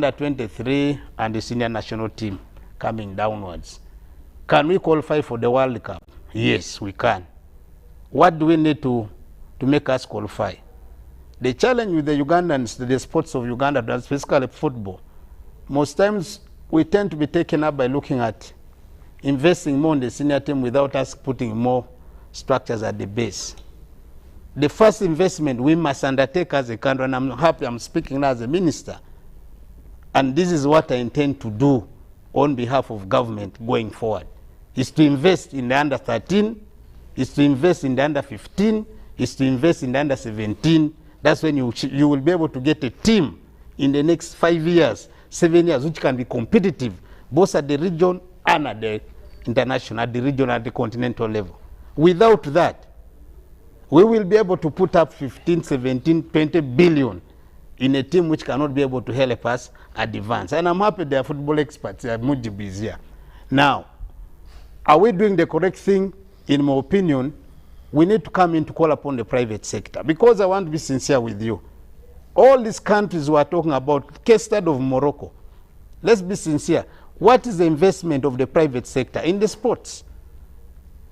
under 23 and the senior national team coming downwards. Can we qualify for the World Cup? Yes, we can. What do we need to make us qualify? The challenge with the Ugandans, the sports of Uganda, that's basically football. Most times we tend to be taken up by looking at investing more in the senior team without us putting more structures at the base. The first investment we must undertake as a country, and I'm happy I'm speaking now as a minister, and this is what I intend to do on behalf of government going forward, is to invest in the under 13, is to invest in the under 15, is to invest in the under 17. That's when you will be able to get a team in the next 5 years, 7 years, which can be competitive, both at the region and at the international, at the regional, at the continental level. Without that, we will be able to put up 15, 17, 20 billion in a team which cannot be able to help us advance. And I'm happy there are football experts, Mujibu is here. Now, are we doing the correct thing? In my opinion, we need to come in to call upon the private sector, because I want to be sincere with you. All these countries we are talking about, case study of Morocco, let's be sincere. What is the investment of the private sector in the sports?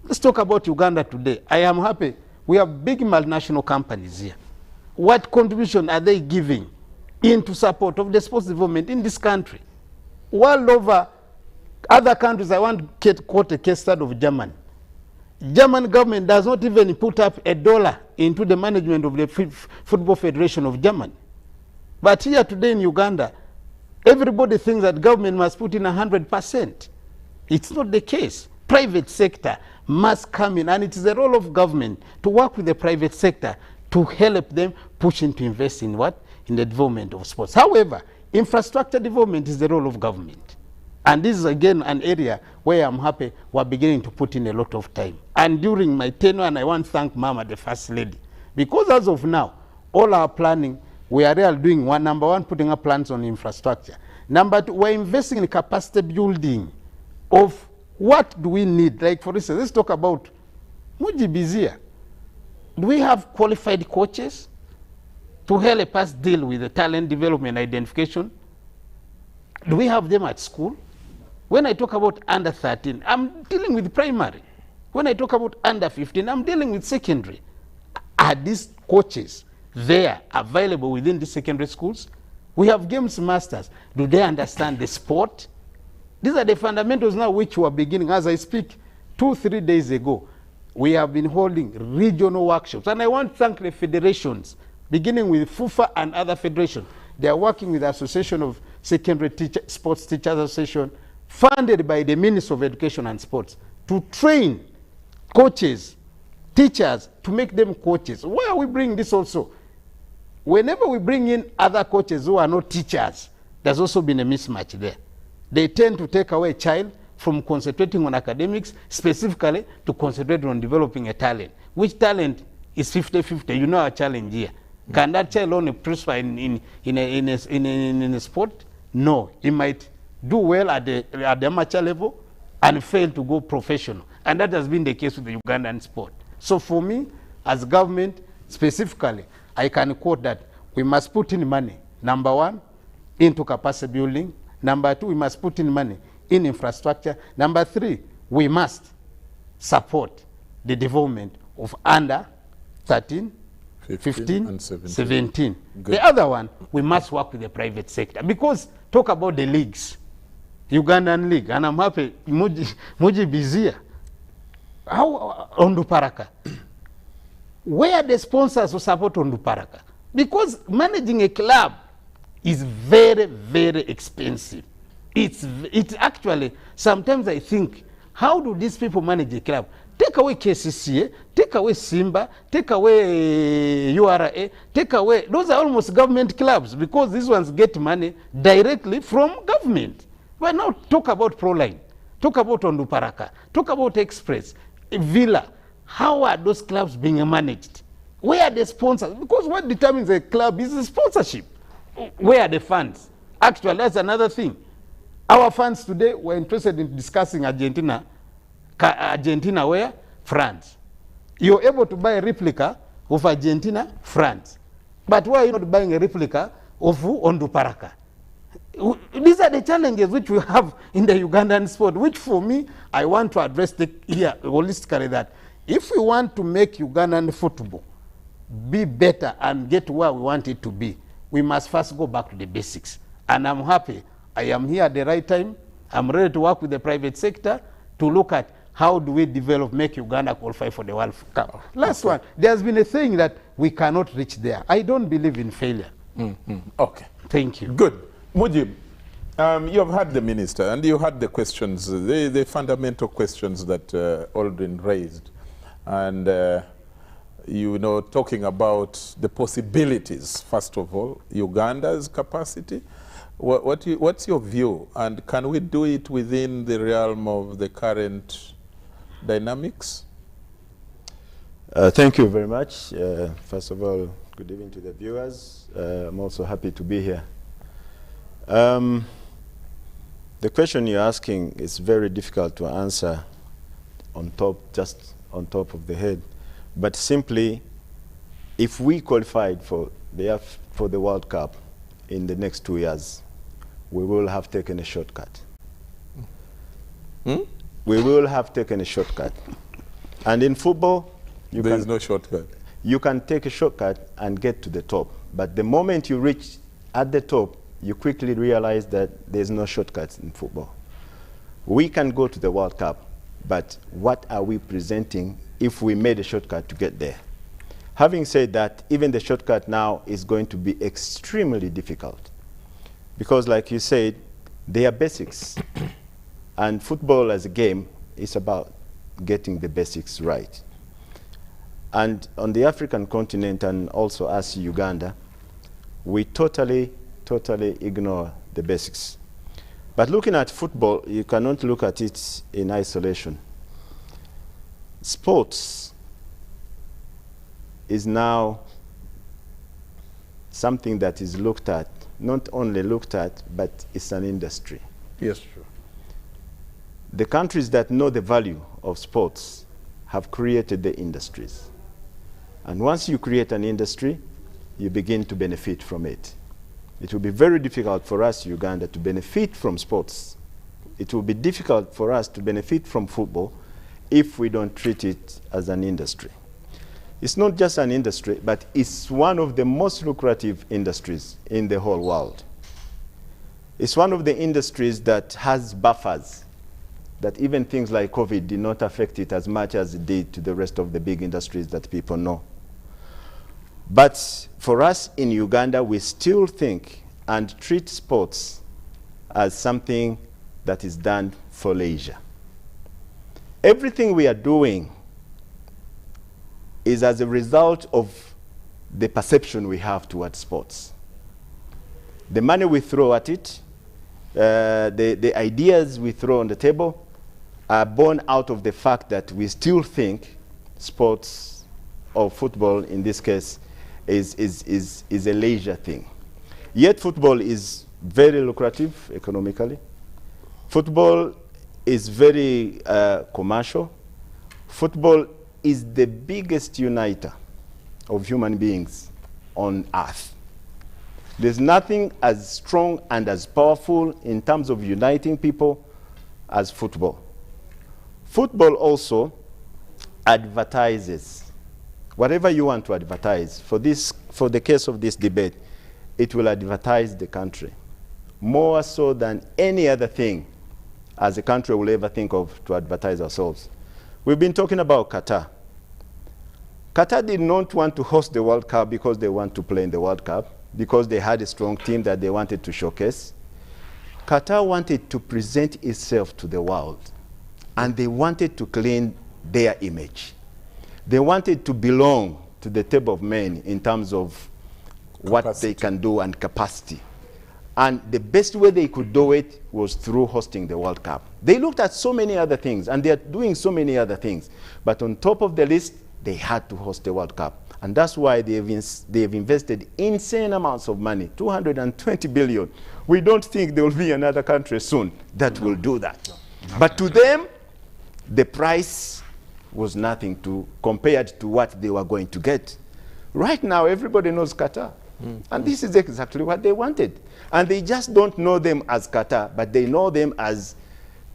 Let's talk about Uganda today. I am happy. We have big multinational companies here. What contribution are they giving into support of the sports development in this country? World over, other countries, I want to quote a case study of Germany. German government does not even put up $1 into the management of the Football Federation of Germany. But here today in Uganda, everybody thinks that government must put in 100%. It's not the case. Private sector must come in, and it is the role of government to work with the private sector to help them push in to invest in what? In the development of sports. However, infrastructure development is the role of government. And this is again an area where I'm happy we're beginning to put in a lot of time. And during my tenure, and I want to thank Mama, the First Lady, because as of now, all our planning, we are really doing number one, putting up plans on infrastructure. Number two, we're investing in capacity building of what do we need. Like for instance, let's talk about Mujibizia. Do we have qualified coaches to help us deal with the talent development identification? Do we have them at school? When I talk about under 13, I'm dealing with primary. When I talk about under 15, I'm dealing with secondary. Are these coaches there available within the secondary schools? We have games masters. Do they understand the sport? These are the fundamentals now which we are beginning. As I speak, 2-3 days ago, we have been holding regional workshops. And I want to thank the federations, beginning with FUFA and other federations. They are working with the Association of Secondary Sports Teachers Association, funded by the Ministry of Education and Sports, to train coaches, teachers, to make them coaches. Why are we bringing this also? Whenever we bring in other coaches who are not teachers, there's also been a mismatch there. They tend to take away a child from concentrating on academics, specifically to concentrate on developing a talent. Which talent is 50-50? You know our challenge here. Can that child only prosper in a sport? No. He might do well at the amateur level and fail to go professional. And that has been the case with the Ugandan sport. So for me, as government, specifically, I can quote that we must put in money, number one, into capacity building. Number two, we must put in money in infrastructure. Number three, we must support the development of under 13, 15 and 17. The other one, we must work with the private sector. Because talk about the leagues, Ugandan league, and I'm happy, Muji Bizia, how Onduparaka, where the sponsors who support Onduparaka? Because managing a club is very, very expensive. It's actually, sometimes I think, how do these people manage a club? Take away KCCA, take away Simba, take away URA, take away, those are almost government clubs, because these ones get money directly from government. But now talk about Proline, talk about Onduparaka, talk about Express, Villa. How are those clubs being managed? Where are the sponsors? Because what determines a club is the sponsorship. Where are the funds? Actually, that's another thing. Our funds today, we're interested in discussing Argentina. Argentina where? France. You're able to buy a replica of Argentina, France. But why are you not buying a replica of Onduparaka? are the challenges which we have in the Ugandan sport, which for me, I want to address here holistically, that if we want to make Ugandan football be better and get where we want it to be, we must first go back to the basics. And I'm happy I am here at the right time. I'm ready to work with the private sector to look at how do we develop, make Uganda qualify for the World Cup. Last one, there's been a saying that we cannot reach there. I don't believe in failure. Okay. Thank you. Good. Mujib, you have heard the minister and you heard the questions, the fundamental questions that Aldrin raised. And you know, talking about the possibilities, first of all, Uganda's capacity. What's your view? And can we do it within the realm of the current dynamics? Thank you very much. First of all, good evening to the viewers. I'm also happy to be here. The question you're asking is very difficult to answer just on top of the head. But simply, if we qualified for the World Cup in the next 2 years, we will have taken a shortcut. We will have taken a shortcut. And in football, there is no shortcut. You can take a shortcut and get to the top. But the moment you reach at the top, you quickly realize that there's no shortcuts in football. We can go to the World Cup, but what are we presenting if we made a shortcut to get there? Having said that, even the shortcut now is going to be extremely difficult. Because like you said, they are basics. And football as a game is about getting the basics right. And on the African continent, and also us, Uganda, we totally ignore the basics. But looking at football, you cannot look at it in isolation. Sports is now something that is looked at, not only looked at, but it's an industry. Yes, true. The countries that know the value of sports have created the industries. And once you create an industry, you begin to benefit from it. It will be very difficult for us, Uganda, to benefit from sports. It will be difficult for us to benefit from football if we don't treat it as an industry. It's not just an industry, but it's one of the most lucrative industries in the whole world. It's one of the industries that has buffers, that even things like COVID did not affect it as much as it did to the rest of the big industries that people know. But for us in Uganda, we still think and treat sports as something that is done for leisure. Everything we are doing is as a result of the perception we have towards sports. The money we throw at it, the ideas we throw on the table are born out of the fact that we still think sports, or football in this case, is a leisure thing. Yet football is very lucrative economically. Football is very commercial. Football is the biggest uniter of human beings on earth. There's nothing as strong and as powerful in terms of uniting people as football. Football also advertises. Whatever you want to advertise, for the case of this debate, it will advertise the country more so than any other thing as a country will ever think of to advertise ourselves. We've been talking about Qatar. Qatar did not want to host the World Cup because they want to play in the World Cup, because they had a strong team that they wanted to showcase. Qatar wanted to present itself to the world, and they wanted to clean their image. They wanted to belong to the table of men in terms of what they can do and capacity. And the best way they could do it was through hosting the World Cup. They looked at so many other things, and they're doing so many other things. But on top of the list, they had to host the World Cup. And that's why they've invested insane amounts of money, 220 billion. We don't think there will be another country soon that will do that. But to them, the price was nothing compared to what they were going to get. Right now, everybody knows Qatar. And this is exactly what they wanted. And they just don't know them as Qatar, but they know them as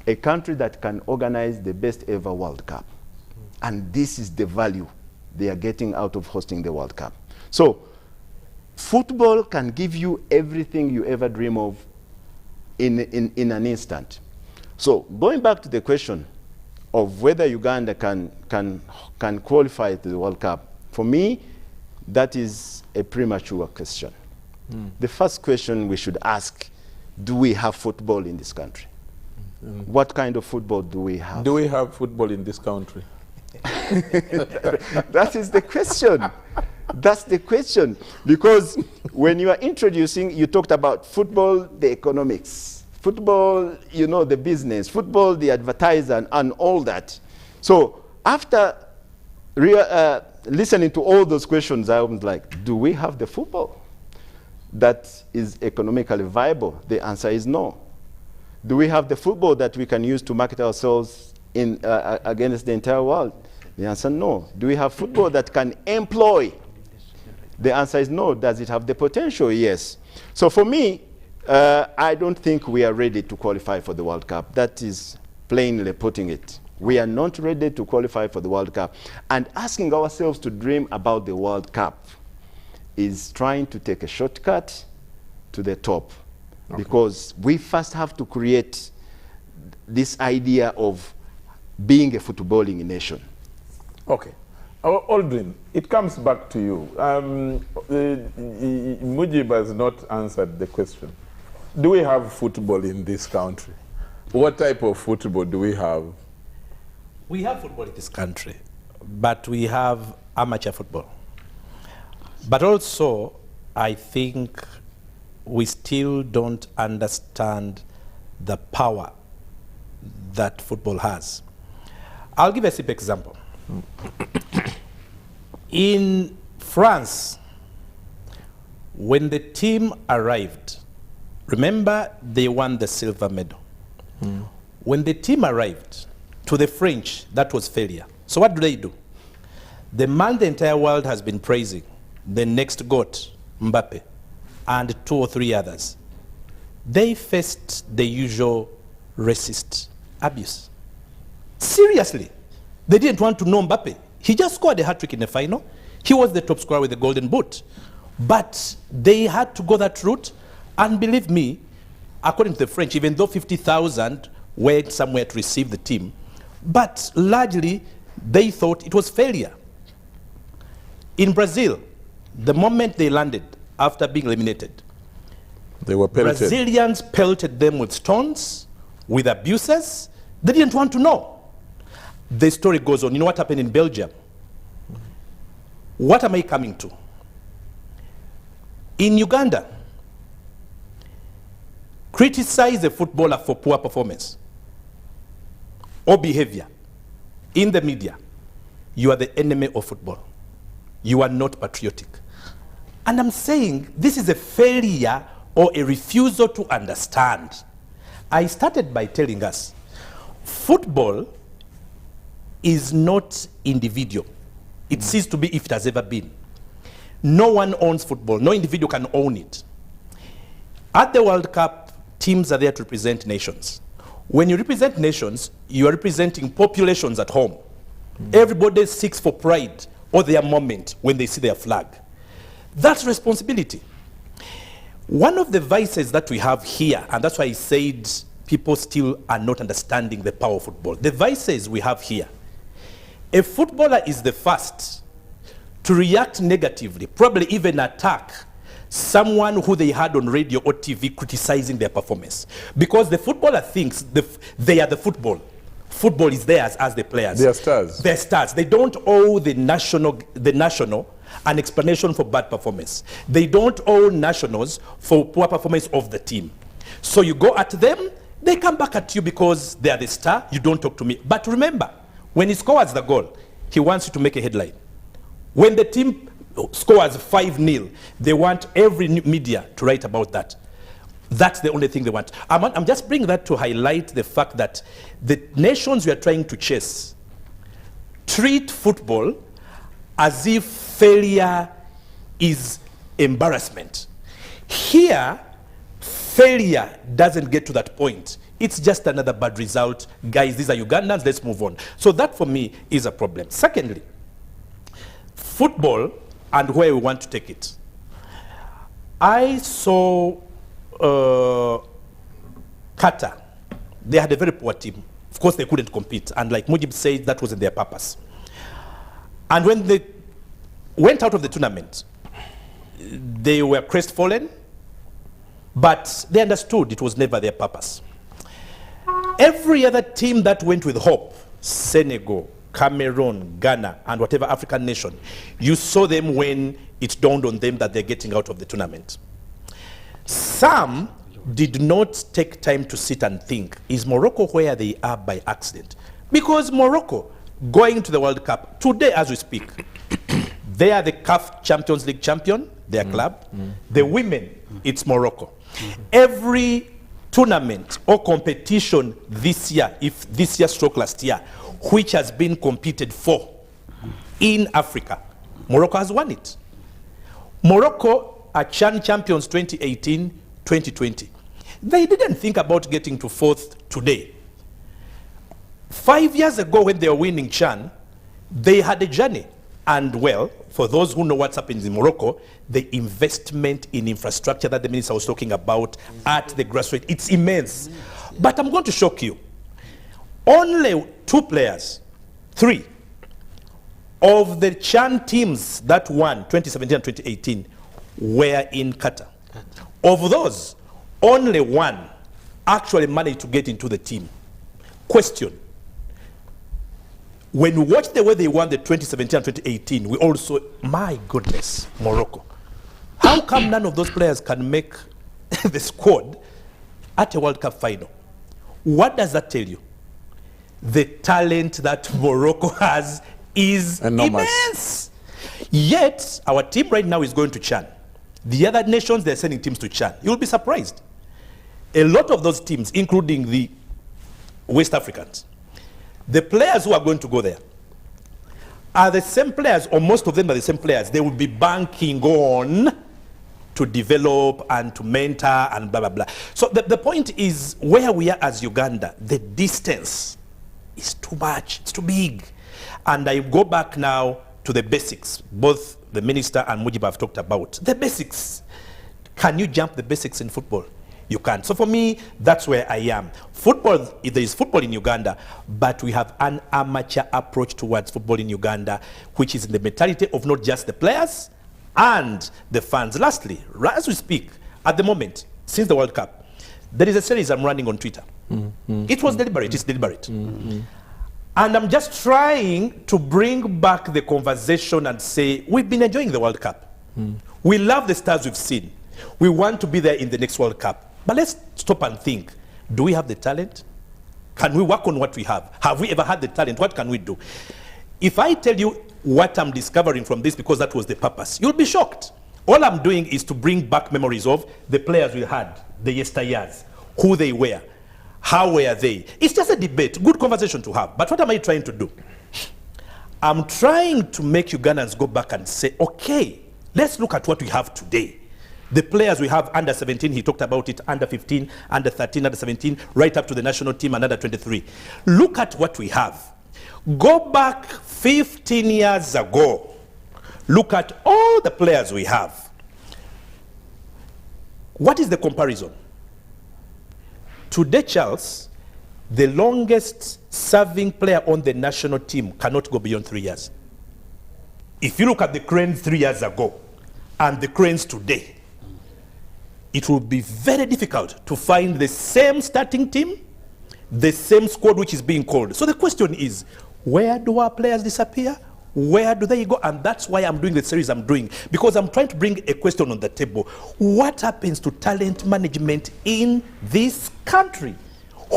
a country that can organize the best ever World Cup. And this is the value they are getting out of hosting the World Cup. So football can give you everything you ever dream of in an instant. So going back to the question of whether Uganda can qualify to the World Cup, for me, that is a premature question. The first question we should ask, do we have football in this country? What kind of football do we have? Do we have football in this country? That is the question. That's the question. Because when you are introducing, you talked about football, the economics, football, you know, the business, football, the advertiser, and all that. So after listening to all those questions, I was like, do we have the football that is economically viable? The answer is no. Do we have the football that we can use to market ourselves in, against the entire world? The answer, no. Do we have football that can employ? The answer is no. Does it have the potential? Yes. So for me, I don't think we are ready to qualify for the World Cup. That is plainly putting it. We are not ready to qualify for the World Cup. And asking ourselves to dream about the World Cup is trying to take a shortcut to the top. Okay. Because we first have to create this idea of being a footballing nation. Okay. Aldrin, it comes back to you. Mujib has not answered the question. Do we have football in this country? What type of football do we have? We have football in this country, but we have amateur football. But also, I think we still don't understand the power that football has. I'll give a simple example. In France, when the team arrived, remember they won the silver medal. When the team arrived, to the French, that was failure. So what do? The man the entire world has been praising, the next GOAT, Mbappe, and 2 or 3 others, they faced the usual racist abuse. Seriously. They didn't want to know Mbappe. He just scored a hat-trick in the final. He was the top scorer with the golden boot. But they had to go that route. And believe me, according to the French, even though 50,000 went somewhere to receive the team, but largely they thought it was failure. In Brazil, the moment they landed after being eliminated, they were pelted. Brazilians pelted them with stones, with abuses. They didn't want to know. The story goes on. You know what happened in Belgium? What am I coming to? In Uganda, criticize a footballer for poor performance or behavior in the media. You are the enemy of football. You are not patriotic. And I'm saying this is a failure or a refusal to understand. I started by telling us, football is not individual. It ceased to be if it has ever been. No one owns football. No individual can own it. At the World Cup, teams are there to represent nations. When you represent nations, you are representing populations at home. Everybody seeks for pride or their moment when they see their flag. That's responsibility. One of the vices that we have here, and that's why I said people still are not understanding the power of football. The vices we have here, a footballer is the first to react negatively, probably even attack someone who they had on radio or TV criticizing their performance. Because the footballer thinks they are the football. Football is theirs as the players. They are stars. They're stars. They don't owe the national an explanation for bad performance. They don't owe nationals for poor performance of the team. So you go at them, they come back at you because they are the star, you don't talk to me. But remember, when he scores the goal, he wants you to make a headline. When the team scores 5-0, they want every media to write about that. That's the only thing they want. I'm just bringing that to highlight the fact that the nations we are trying to chase treat football as if failure is embarrassment. Here, failure doesn't get to that point. It's just another bad result. Guys, these are Ugandans, let's move on. So that for me is a problem. Secondly, football and where we want to take it. I saw Qatar. They had a very poor team. Of course, they couldn't compete. And like Mujib said, that wasn't their purpose. And when they went out of the tournament, they were crestfallen, but they understood it was never their purpose. Every other team that went with hope, Senegal, Cameroon, Ghana, and whatever African nation, you saw them when it dawned on them that they're getting out of the tournament. Some did not take time to sit and think, is Morocco where they are by accident? Because Morocco, going to the World Cup, today as we speak, they are the CAF Champions League champion, their club. The women, it's Morocco. Every tournament or competition this year, if this year stroke last year, which has been competed for in Africa, Morocco has won it. Morocco are CHAN champions 2018, 2020. They didn't think about getting to fourth today. 5 years ago when they were winning CHAN, they had a journey. And well, for those who know what's happened in Morocco, the investment in infrastructure that the minister was talking about at the grassroots, it's immense. But I'm going to shock you. Only 2 players, 3, of the CHAN teams that won 2017 and 2018 were in Qatar. Of those, only 1 actually managed to get into the team. Question. When we watch the way they won the 2017 and 2018, we also, my goodness, Morocco. How come none of those players can make the squad at a World Cup final? What does that tell you? The talent that Morocco has is immense. Yet, our team right now is going to CHAN. The other nations, they're sending teams to CHAN. You'll be surprised. A lot of those teams, including the West Africans, the players who are going to go there are the same players, or most of them are the same players. They will be banking on to develop and to mentor and blah, blah, blah. So the point is, where we are as Uganda, the distance is too much, it's too big. And I go back now to the basics. Both the minister and Mujib have talked about the basics. Can you jump the basics in football? You can't. So for me, that's where I am. Football, there is football in Uganda, but we have an amateur approach towards football in Uganda, which is in the mentality of not just the players and the fans. Lastly, as we speak, at the moment, since the World Cup, there is a series I'm running on Twitter. It was deliberate, it's deliberate. And I'm just trying to bring back the conversation and say, we've been enjoying the World Cup. We love the stars we've seen. We want to be there in the next World Cup. But let's stop and think, do we have the talent? Can we work on what we have? Have we ever had the talent? What can we do? If I tell you what I'm discovering from this, because that was the purpose, you'll be shocked. All I'm doing is to bring back memories of the players we had, the yesteryears, who they were, how were they. It's just a debate, good conversation to have. But what am I trying to do? I'm trying to make Ugandans go back and say, okay, let's look at what we have today. The players we have under 17, he talked about it, under 15, under 13, under 17, right up to the national team and under 23. Look at what we have. Go back 15 years ago. Look at all the players we have. What is the comparison? Today, Charles, the longest serving player on the national team cannot go beyond 3 years. If you look at the Cranes 3 years ago and the Cranes today, it will be very difficult to find the same starting team, the same squad which is being called. So the question is, where do our players disappear? Where do they go? And that's why I'm doing the series I'm doing, because I'm trying to bring a question on the table. What happens to talent management in this country?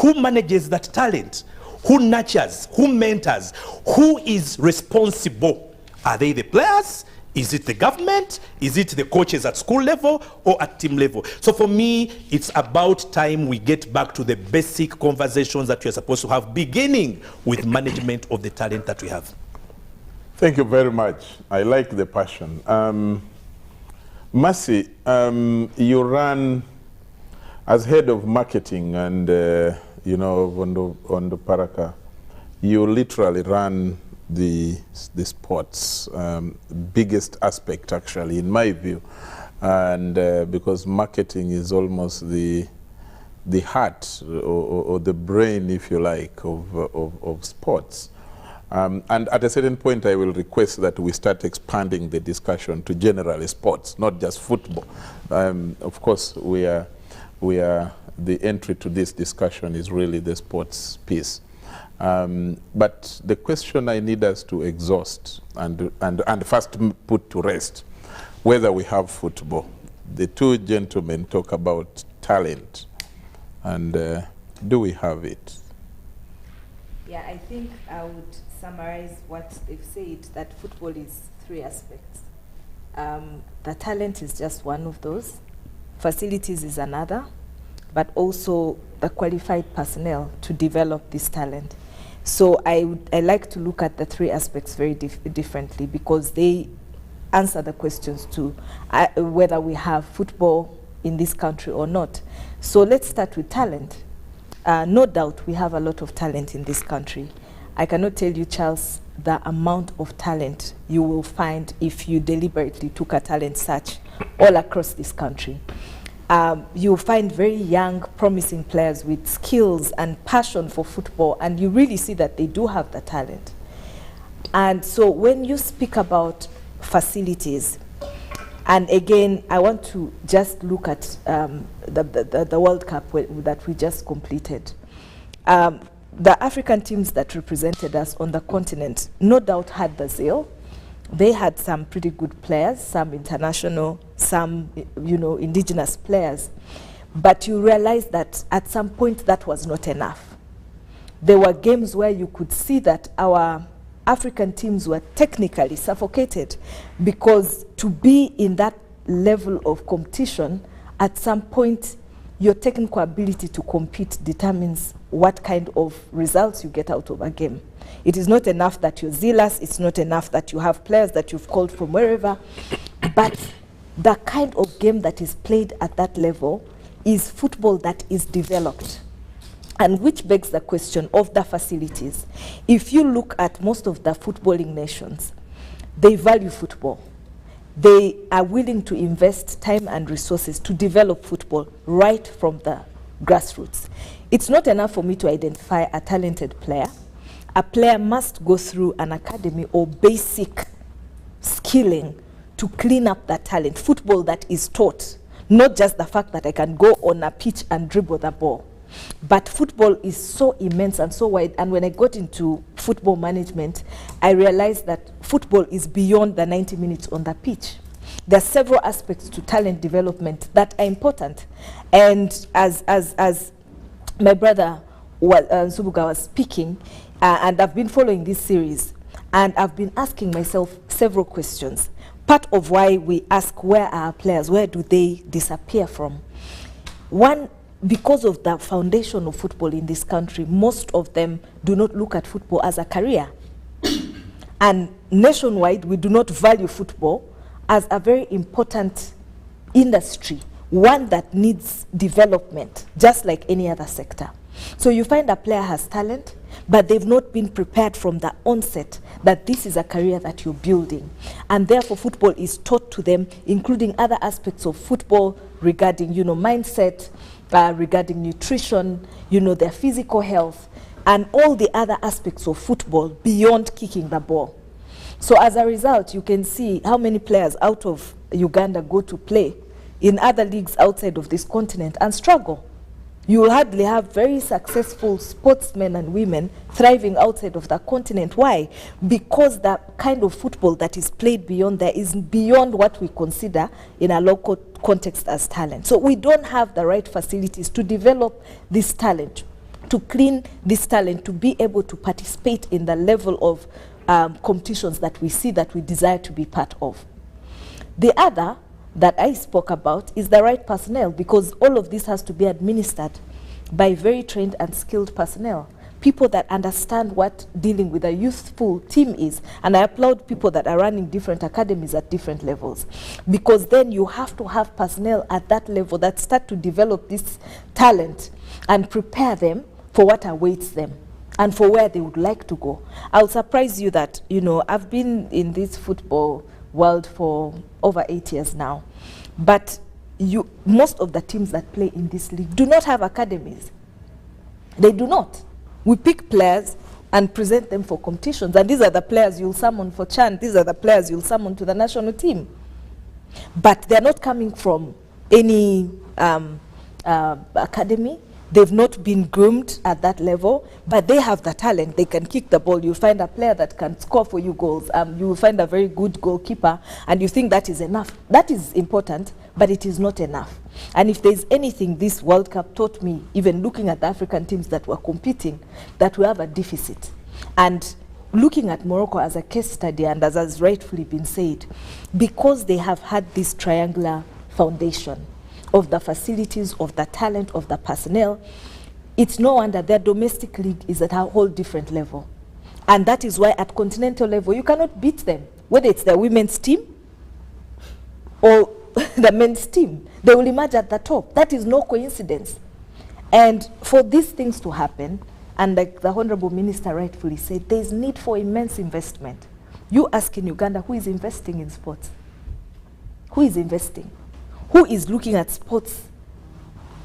Who manages that talent? Who nurtures? Who mentors? Who is responsible? Are they the players? Is it the government? Is it the coaches at school level or at team level? So for me, it's about time we get back to the basic conversations that we are supposed to have, beginning with management of the talent that we have. Thank you very much. I like the passion. Mercy, you ran As head of marketing and, you know, on the Paraka, you literally run the sports, biggest aspect actually, in my view. And because marketing is almost the heart or the brain, if you like, of sports. And at a certain point, I will request that we start expanding the discussion to generally sports, not just football. Of course, the entry to this discussion is really the sports piece. But the question I need us to exhaust and first put to rest, whether we have football. The two gentlemen talk about talent, and do we have it? Yeah, I think I would summarize what they've said, that football is 3 aspects. The talent is just one of those. Facilities is another, but also the qualified personnel to develop this talent. So I like to look at the 3 aspects very differently, because they answer the questions to whether we have football in this country or not. So let's start with talent. No doubt we have a lot of talent in this country. I cannot tell you, Charles, the amount of talent you will find if you deliberately took a talent search all across this country. You'll find very young, promising players with skills and passion for football, and you really see that they do have the talent. And so when you speak about facilities, and again, I want to just look at the World Cup that we just completed. The African teams that represented us on the continent no doubt had the zeal. They had some pretty good players, some international, some indigenous players. But you realize that at some point that was not enough. There were games where you could see that our African teams were technically suffocated, because to be in that level of competition, at some point your technical ability to compete determines what kind of results you get out of a game. It is not enough that you're zealous, it's not enough that you have players that you've called from wherever, but the kind of game that is played at that level is football that is developed. And which begs the question of the facilities. If you look at most of the footballing nations, they value football. They are willing to invest time and resources to develop football right from the grassroots. It's not enough for me to identify a talented player. A player must go through an academy or basic skilling to clean up that talent. Football that is taught, not just the fact that I can go on a pitch and dribble the ball. But football is so immense and so wide, and when I got into football management, I realized that football is beyond the 90 minutes on the pitch. There are several aspects to talent development that are important. And as my brother Subuga was speaking, and I've been following this series, and I've been asking myself several questions. Part of why we ask, where are our players, where do they disappear from? One, because of the foundation of football in this country, most of them do not look at football as a career. And nationwide, we do not value football as a very important industry, one that needs development, just like any other sector. So you find a player has talent, but they've not been prepared from the onset that this is a career that you're building. And therefore, football is taught to them, including other aspects of football regarding, mindset, regarding nutrition, their physical health, and all the other aspects of football beyond kicking the ball. So as a result, you can see how many players out of Uganda go to play in other leagues outside of this continent and struggle. You will hardly have very successful sportsmen and women thriving outside of the continent. Why? Because the kind of football that is played beyond there is beyond what we consider in a local context as talent. So we don't have the right facilities to develop this talent, to clean this talent, to be able to participate in the level of competitions that we see that we desire to be part of. The other that I spoke about is the right personnel, because all of this has to be administered by very trained and skilled personnel, people that understand what dealing with a youthful team is. And I applaud people that are running different academies at different levels, because then you have to have personnel at that level that start to develop this talent and prepare them for what awaits them and for where they would like to go. I'll surprise you that, you know, I've been in this football world for over 8 years now, but most of the teams that play in this league do not have academies. They do not. We pick players and present them for competitions, and these are the players you'll summon for CHAN, these are the players you'll summon to the national team. But they're not coming from any academy. They've not been groomed at that level, but they have the talent. They can kick the ball. You'll find a player that can score for you goals. You will find a very good goalkeeper, and you think that is enough. That is important, but it is not enough. And if there's anything this World Cup taught me, even looking at the African teams that were competing, that we have a deficit. And looking at Morocco as a case study, and as has rightfully been said, because they have had this triangular foundation of the facilities, of the talent, of the personnel, it's no wonder their domestic league is at a whole different level. And that is why at continental level, you cannot beat them, whether it's the women's team or the men's team. They will emerge at the top. That is no coincidence. And for these things to happen, and like the Honorable Minister rightfully said, there's need for immense investment. You ask in Uganda, who is investing in sports? Who is investing? Who is looking at sports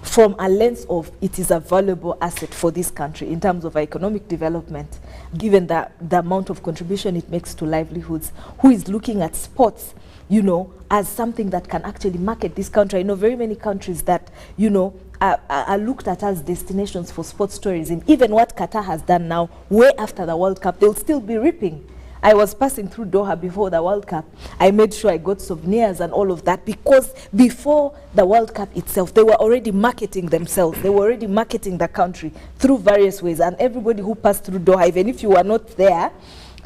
from a lens of it is a valuable asset for this country in terms of economic development, given the amount of contribution it makes to livelihoods? Who is looking at sports, you know, as something that can actually market this country? I know very many countries that, you know, are looked at as destinations for sports tourism. Even what Qatar has done now, way after the World Cup, they'll still be reaping. I was passing through Doha before the World Cup. I made sure I got souvenirs and all of that, because before the World Cup itself, they were already marketing themselves. They were already marketing the country through various ways. And everybody who passed through Doha, even if you were not there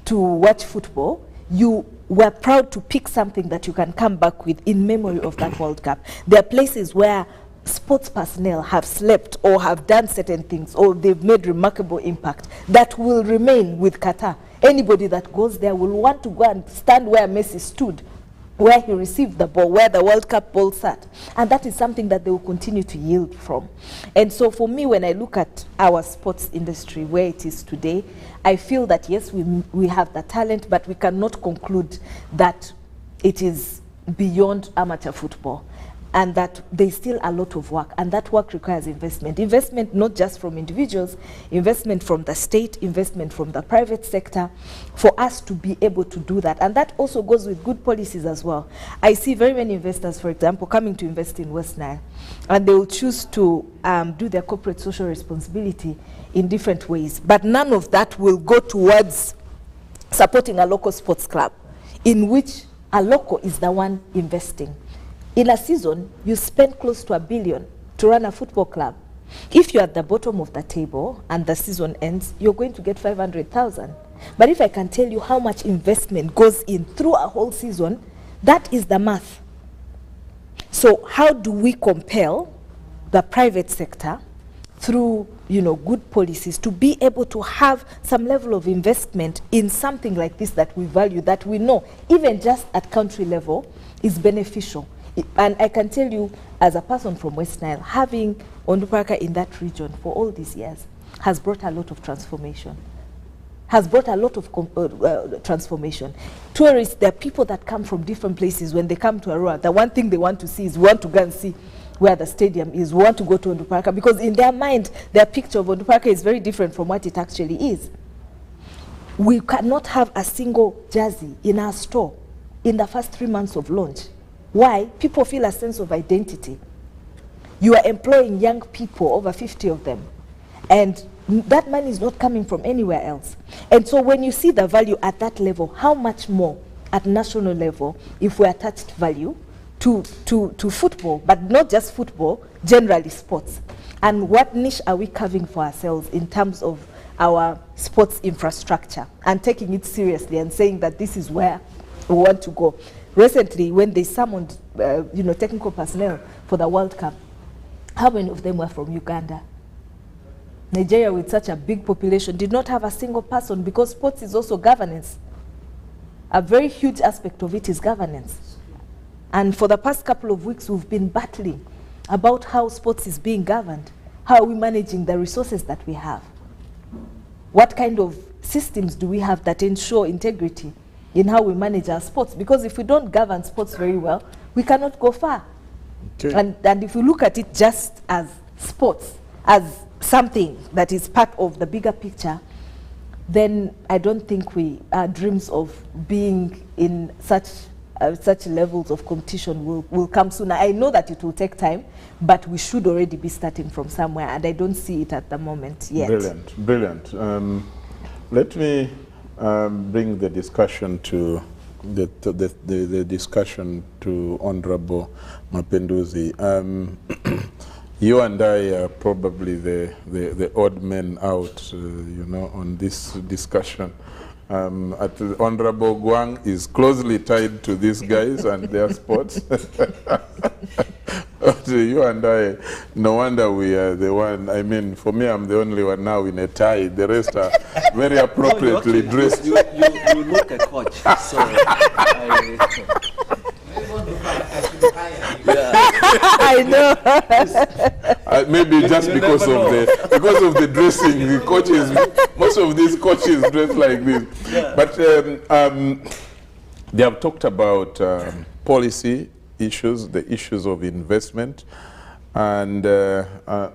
to watch football, you were proud to pick something that you can come back with in memory of that World Cup. There are places where sports personnel have slept or have done certain things, or they've made remarkable impact that will remain with Qatar. Anybody that goes there will want to go and stand where Messi stood, where he received the ball, where the World Cup ball sat. And that is something that they will continue to yield from. And so for me, when I look at our sports industry, where it is today, I feel that yes, we have the talent, but we cannot conclude that it is beyond amateur football, and that there's still a lot of work, and that work requires investment. Investment not just from individuals, investment from the state, investment from the private sector, for us to be able to do that. And that also goes with good policies as well. I see very many investors, for example, coming to invest in West Nile, and they will choose to do their corporate social responsibility in different ways. But none of that will go towards supporting a local sports club, in which a local is the one investing. In a season, you spend close to $1 billion to run a football club. If you're at the bottom of the table and the season ends, you're going to get 500,000. But if I can tell you how much investment goes in through a whole season, that is the math. So how do we compel the private sector through, you know, good policies to be able to have some level of investment in something like this that we value, that we know, even just at country level, is beneficial? And I can tell you, as a person from West Nile, having Onduparaka in that region for all these years has brought a lot of transformation. Transformation. Tourists, there are people that come from different places. When they come to Arua, the one thing they want to see is, we want to go and see where the stadium is. We want to go to Onduparaka, because in their mind, their picture of Onduparaka is very different from what it actually is. We cannot have a single jersey in our store in the first 3 months of launch. Why? People feel a sense of identity. You are employing young people, over 50 of them, and that money is not coming from anywhere else. And so when you see the value at that level, how much more at national level if we attached value to football, but not just football, generally sports? And what niche are we carving for ourselves in terms of our sports infrastructure, and taking it seriously and saying that this is where we want to go? Recently, when they summoned technical personnel for the World Cup, how many of them were from Uganda? Nigeria, with such a big population, did not have a single person, because sports is also governance. A very huge aspect of it is governance. And for the past couple of weeks, we've been battling about how sports is being governed. How are we managing the resources that we have? What kind of systems do we have that ensure integrity in how we manage our sports? Because if we don't govern sports very well, we cannot go far. Okay. And if we look at it just as sports, as something that is part of the bigger picture, then I don't think our dreams of being in such levels of competition will come sooner. I know that it will take time, but we should already be starting from somewhere, and I don't see it at the moment yet. Brilliant, brilliant. Let me bring the discussion to the discussion to Honorable Mapinduzi. You and I are probably the odd men out, you know, on this discussion. Honorable Guang is closely tied to these guys and their sports. You and I, no wonder we are the one. I mean, for me, I'm the only one now in a tie. The rest are very appropriately dressed. You look a coach, so I know. Maybe just because of the dressing, the coaches, most of these coaches dress like this. Yeah. But they have talked about policy issues, the issues of investment, and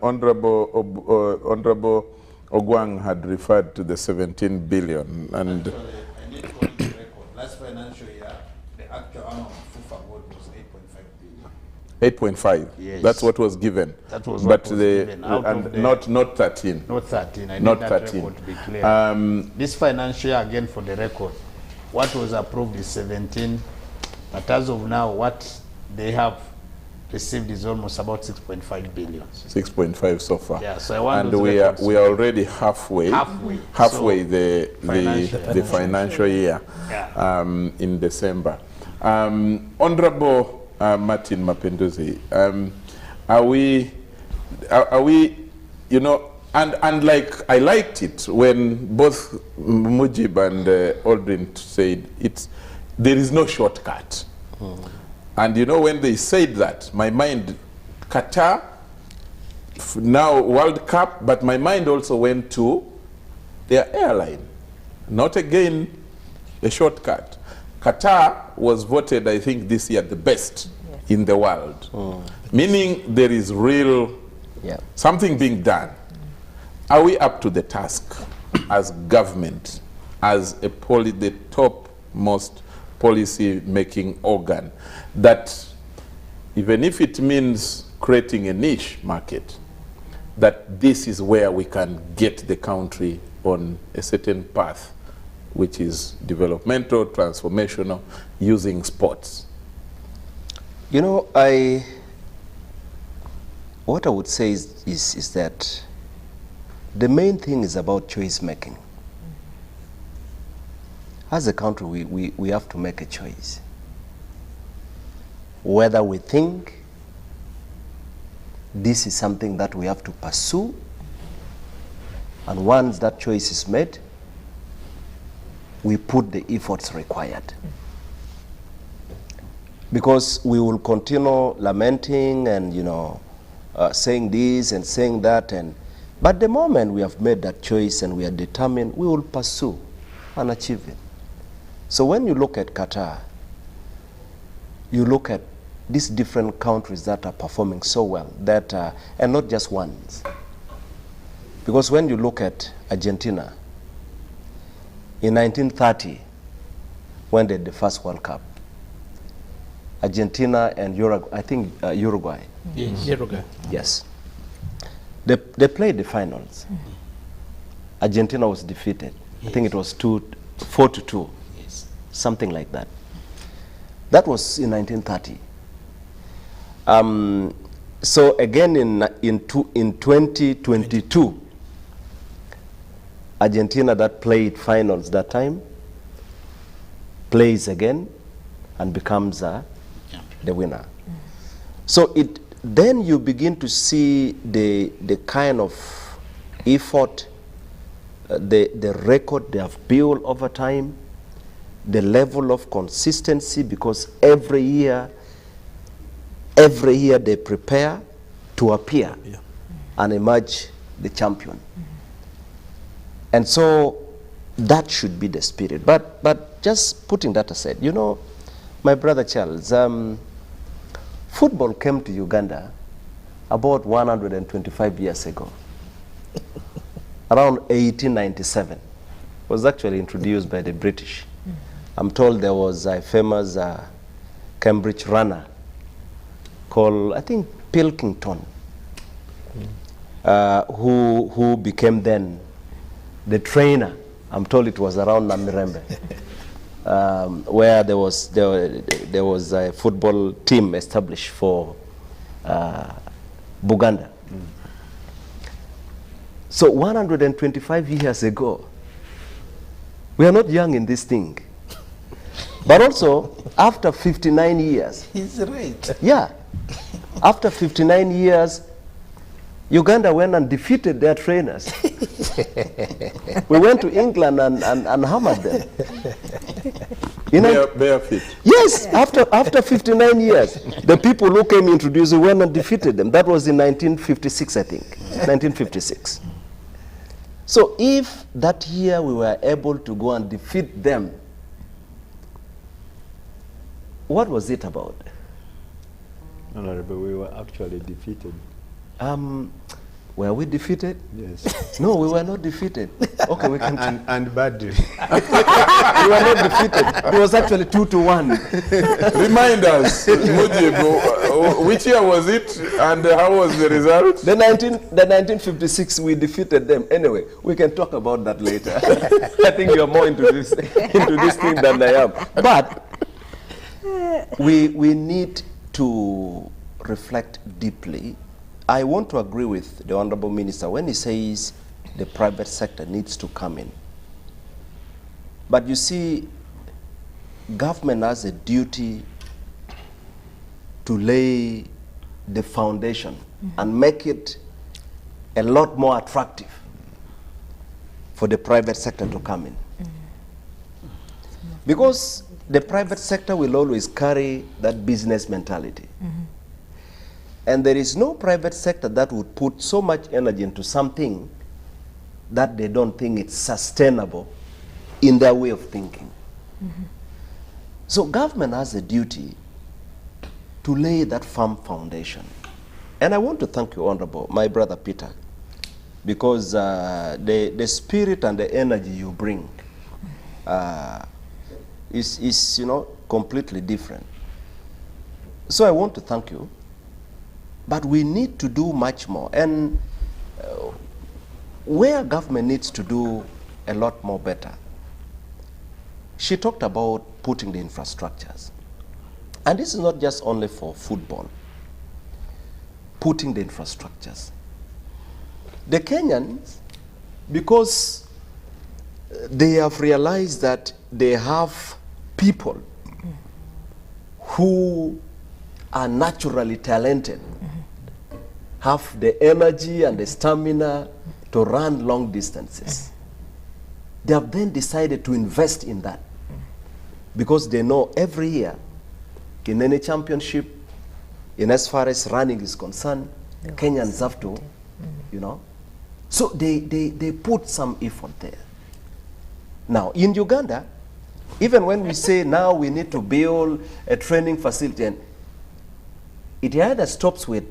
Honorable Ogwang had referred to the 17 billion. And actually, I need to point the record. Last financial year, the actual amount of FIFA award was 8.5 billion. 8.5. Yes. That's what was given. That was what was given. And not 13. Not 13. I need Not that 13. record to be clear. This financial year, again for the record, what was approved is 17, but as of now, what they have received is almost about 6.5 billion. 6.5 so far. Yeah, so I want and those we records. are already halfway so the financial year Yeah. In December. Honorable Martin Mapinduzi, are we, you know, and like I liked it when both Mujib and Aldrin said there is no shortcut. And you know, when they said that, my mind, Qatar, now World Cup, but my mind also went to their airline. Not again a shortcut. Qatar was voted, I think, this year the best in the world. Meaning there is real something being done. Are we up to the task as government, as the topmost policy-making organ, that even if it means creating a niche market, that this is where we can get the country on a certain path, which is developmental, transformational, using sports? you know, what I would say is that the main thing is about choice making. As a country, we have to make a choice. Whether we think this is something that we have to pursue, and once that choice is made, we put the efforts required. Because we will continue lamenting and, you know, saying this and saying that, but the moment we have made that choice and we are determined, we will pursue and achieve it. So when you look at Qatar, you look at these different countries that are performing so well, that and not just ones. Because when you look at Argentina, in 1930, when they did the first World Cup, Argentina and Uruguay, I think Uruguay. Yes. Uruguay. Yes. They played the finals. Argentina was defeated. Yes. I think it was 4-2. Yes. Something like that. That was in 1930. So again in 2022, Argentina that played finals that time plays again and becomes the winner. So then you begin to see the kind of effort, the record they have built over time, the level of consistency, because every year they prepare to appear and emerge the champion. And so that should be the spirit. But just putting that aside, you know, my brother Charles, football came to Uganda about 125 years ago. Around 1897. It was actually introduced by the British. I'm told there was a famous Cambridge runner called, I think, Pilkington, who became then the trainer. I'm told it was around Namirembe, where there was a football team established for Buganda. So 125 years ago, we are not young in this thing. But also, after 59 years. He's right. Yeah. After 59 years, Uganda went and defeated their trainers. We went to England and hammered them. You know, bare feet. yes, after 59 years, the people who came introduced went and defeated them. That was in 1956, I think. 1956. So if that year we were able to go and defeat them, what was it about? Honorable, we were actually defeated. Were we defeated? Yes. No, we were not defeated. Okay, we can. and badly. We were not defeated. It was actually 2-1. Remind us, Mujibu, which year was it and how was the result? The 1956, we defeated them. Anyway, we can talk about that later. I think you're more into this thing than I am. But we need to reflect deeply. I want to agree with the Honorable Minister when he says the private sector needs to come in. But you see, government has a duty to lay the foundation and make it a lot more attractive for the private sector to come in. Because the private sector will always carry that business mentality. And there is no private sector that would put so much energy into something that they don't think it's sustainable in their way of thinking. So government has a duty to lay that firm foundation. And I want to thank you, Honorable, my brother Peter, because the spirit and the energy you bring is you know, completely different. So I want to thank you. But we need to do much more. And where government needs to do a lot more better, she talked about putting the infrastructures. And this is not just only for football. Putting the infrastructures. The Kenyans, because they have realized that they have people who are naturally talented, have the energy and the stamina to run long distances. They have then decided to invest in that because they know every year in any championship, in as far as running is concerned, Kenyans have to, you know. So they put some effort there. Now, in Uganda, even when we say now we need to build a training facility, and it either stops with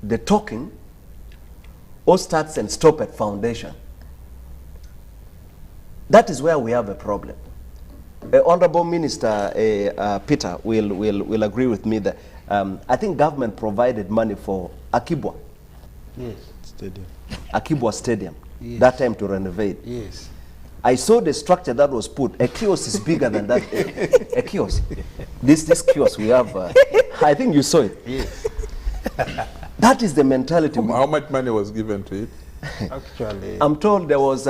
the talking or starts and stop at foundation. That is where we have a problem. Honorable Minister Peter will agree with me that I think government provided money for Akibwa. Yes. Stadium. Akibwa Stadium, Yes. that time to renovate. Yes. I saw the structure that was put. A kiosk is bigger than that. A kiosk. This kiosk we have, I think you saw it. Yes. That is the mentality. How much money was given to it? Actually, I'm told there was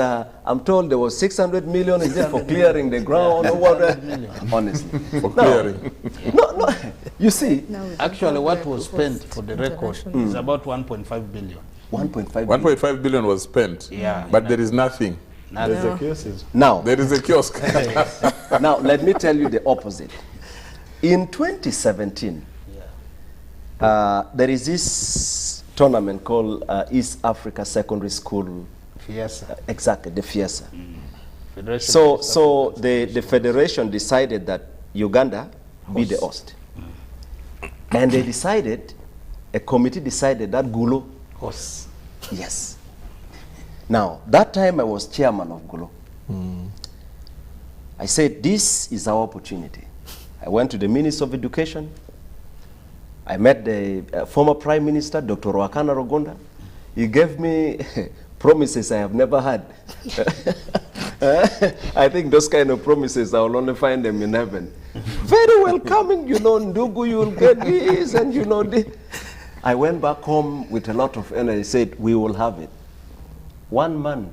600 million is there for clearing the ground or what? Honestly. For clearing. No. You see, Now we actually don't what have was proposed spent for the record international. is about 1.5 billion. 1.5 billion. 1.5 billion was spent. Yeah. But there is nothing. There's a kiosk. Now, There is a kiosk. now let me tell you the opposite. In 2017, there is this tournament called East Africa Secondary School. Fiesa. Exactly, the FIESA. Federation So the federation decided that Uganda be the host. And they decided, a committee decided that Gulo, Horse. yes. Now, that time I was chairman of Gulo. I said, this is our opportunity. I went to the Minister of Education. I met the former Prime Minister, Dr. Rwakana Rogonda. He gave me promises I have never had. I think those kind of promises, I will only find them in heaven. Very welcoming, you know, Ndugu, you'll get this, and you know this. I went back home with a lot of energy, said, we will have it. 1 month,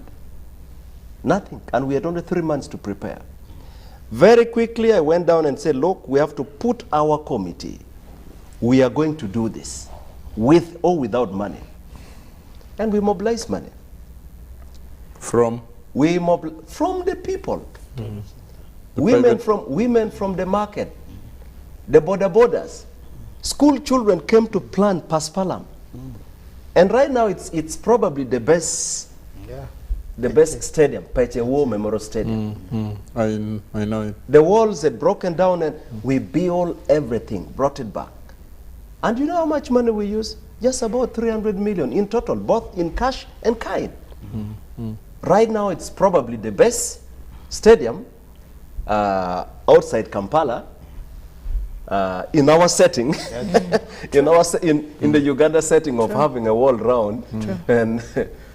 nothing, and we had only 3 months to prepare. Very quickly, I went down and said, look, we have to put our committee. We are going to do this, with or without money. And we mobilized money. From? From the people. Women from the market, the borders. School children came to plant Paspalam. And right now it's probably the best stadium, Pechewo Memorial Stadium. I know it. The walls had broken down and we built everything, brought it back. And you know how much money we use? Just about 300 million in total, both in cash and kind. Right now it's probably the best stadium outside Kampala, in our setting, in the Uganda setting of having a world round, and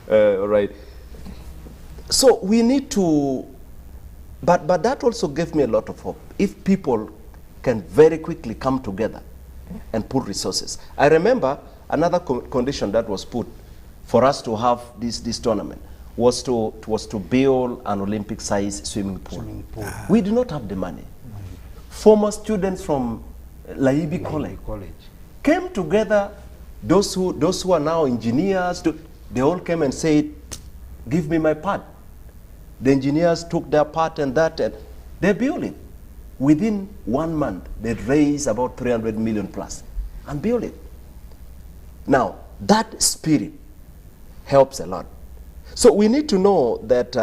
right. So we need to, but that also gave me a lot of hope. If people can very quickly come together and put resources. I remember another condition that was put for us to have this tournament was to build an Olympic-sized swimming pool. We do not have the money. Former students from Laibi College came together. Those who are now engineers, they all came and said, "Give me my part." The engineers took their part and they built it. Within 1 month, they'd raised about 300 million plus and built it. Now, that spirit helps a lot. So we need to know that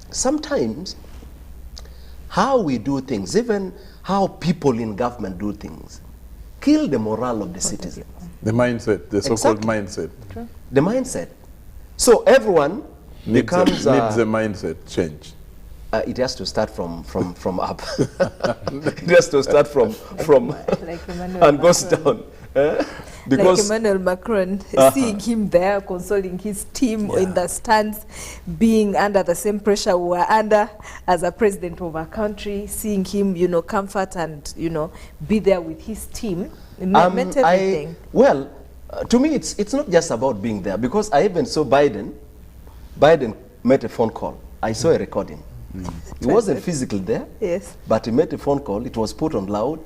sometimes how we do things, even how people in government do things, kill the morale of the citizens. The mindset, the so-called mindset. The mindset. So everyone becomes... needs a mindset change. It has to start from up. It has to start from like and goes down. Because like Emmanuel Macron, seeing him there, consoling his team in the stands, being under the same pressure we were under as a president of our country, seeing him, you know, comfort and, you know, be there with his team, it meant everything. Well, to me, it's not just about being there, because I even saw Biden made a phone call. I saw a recording. He wasn't physically there, yes, but he made a phone call. It was put on loud.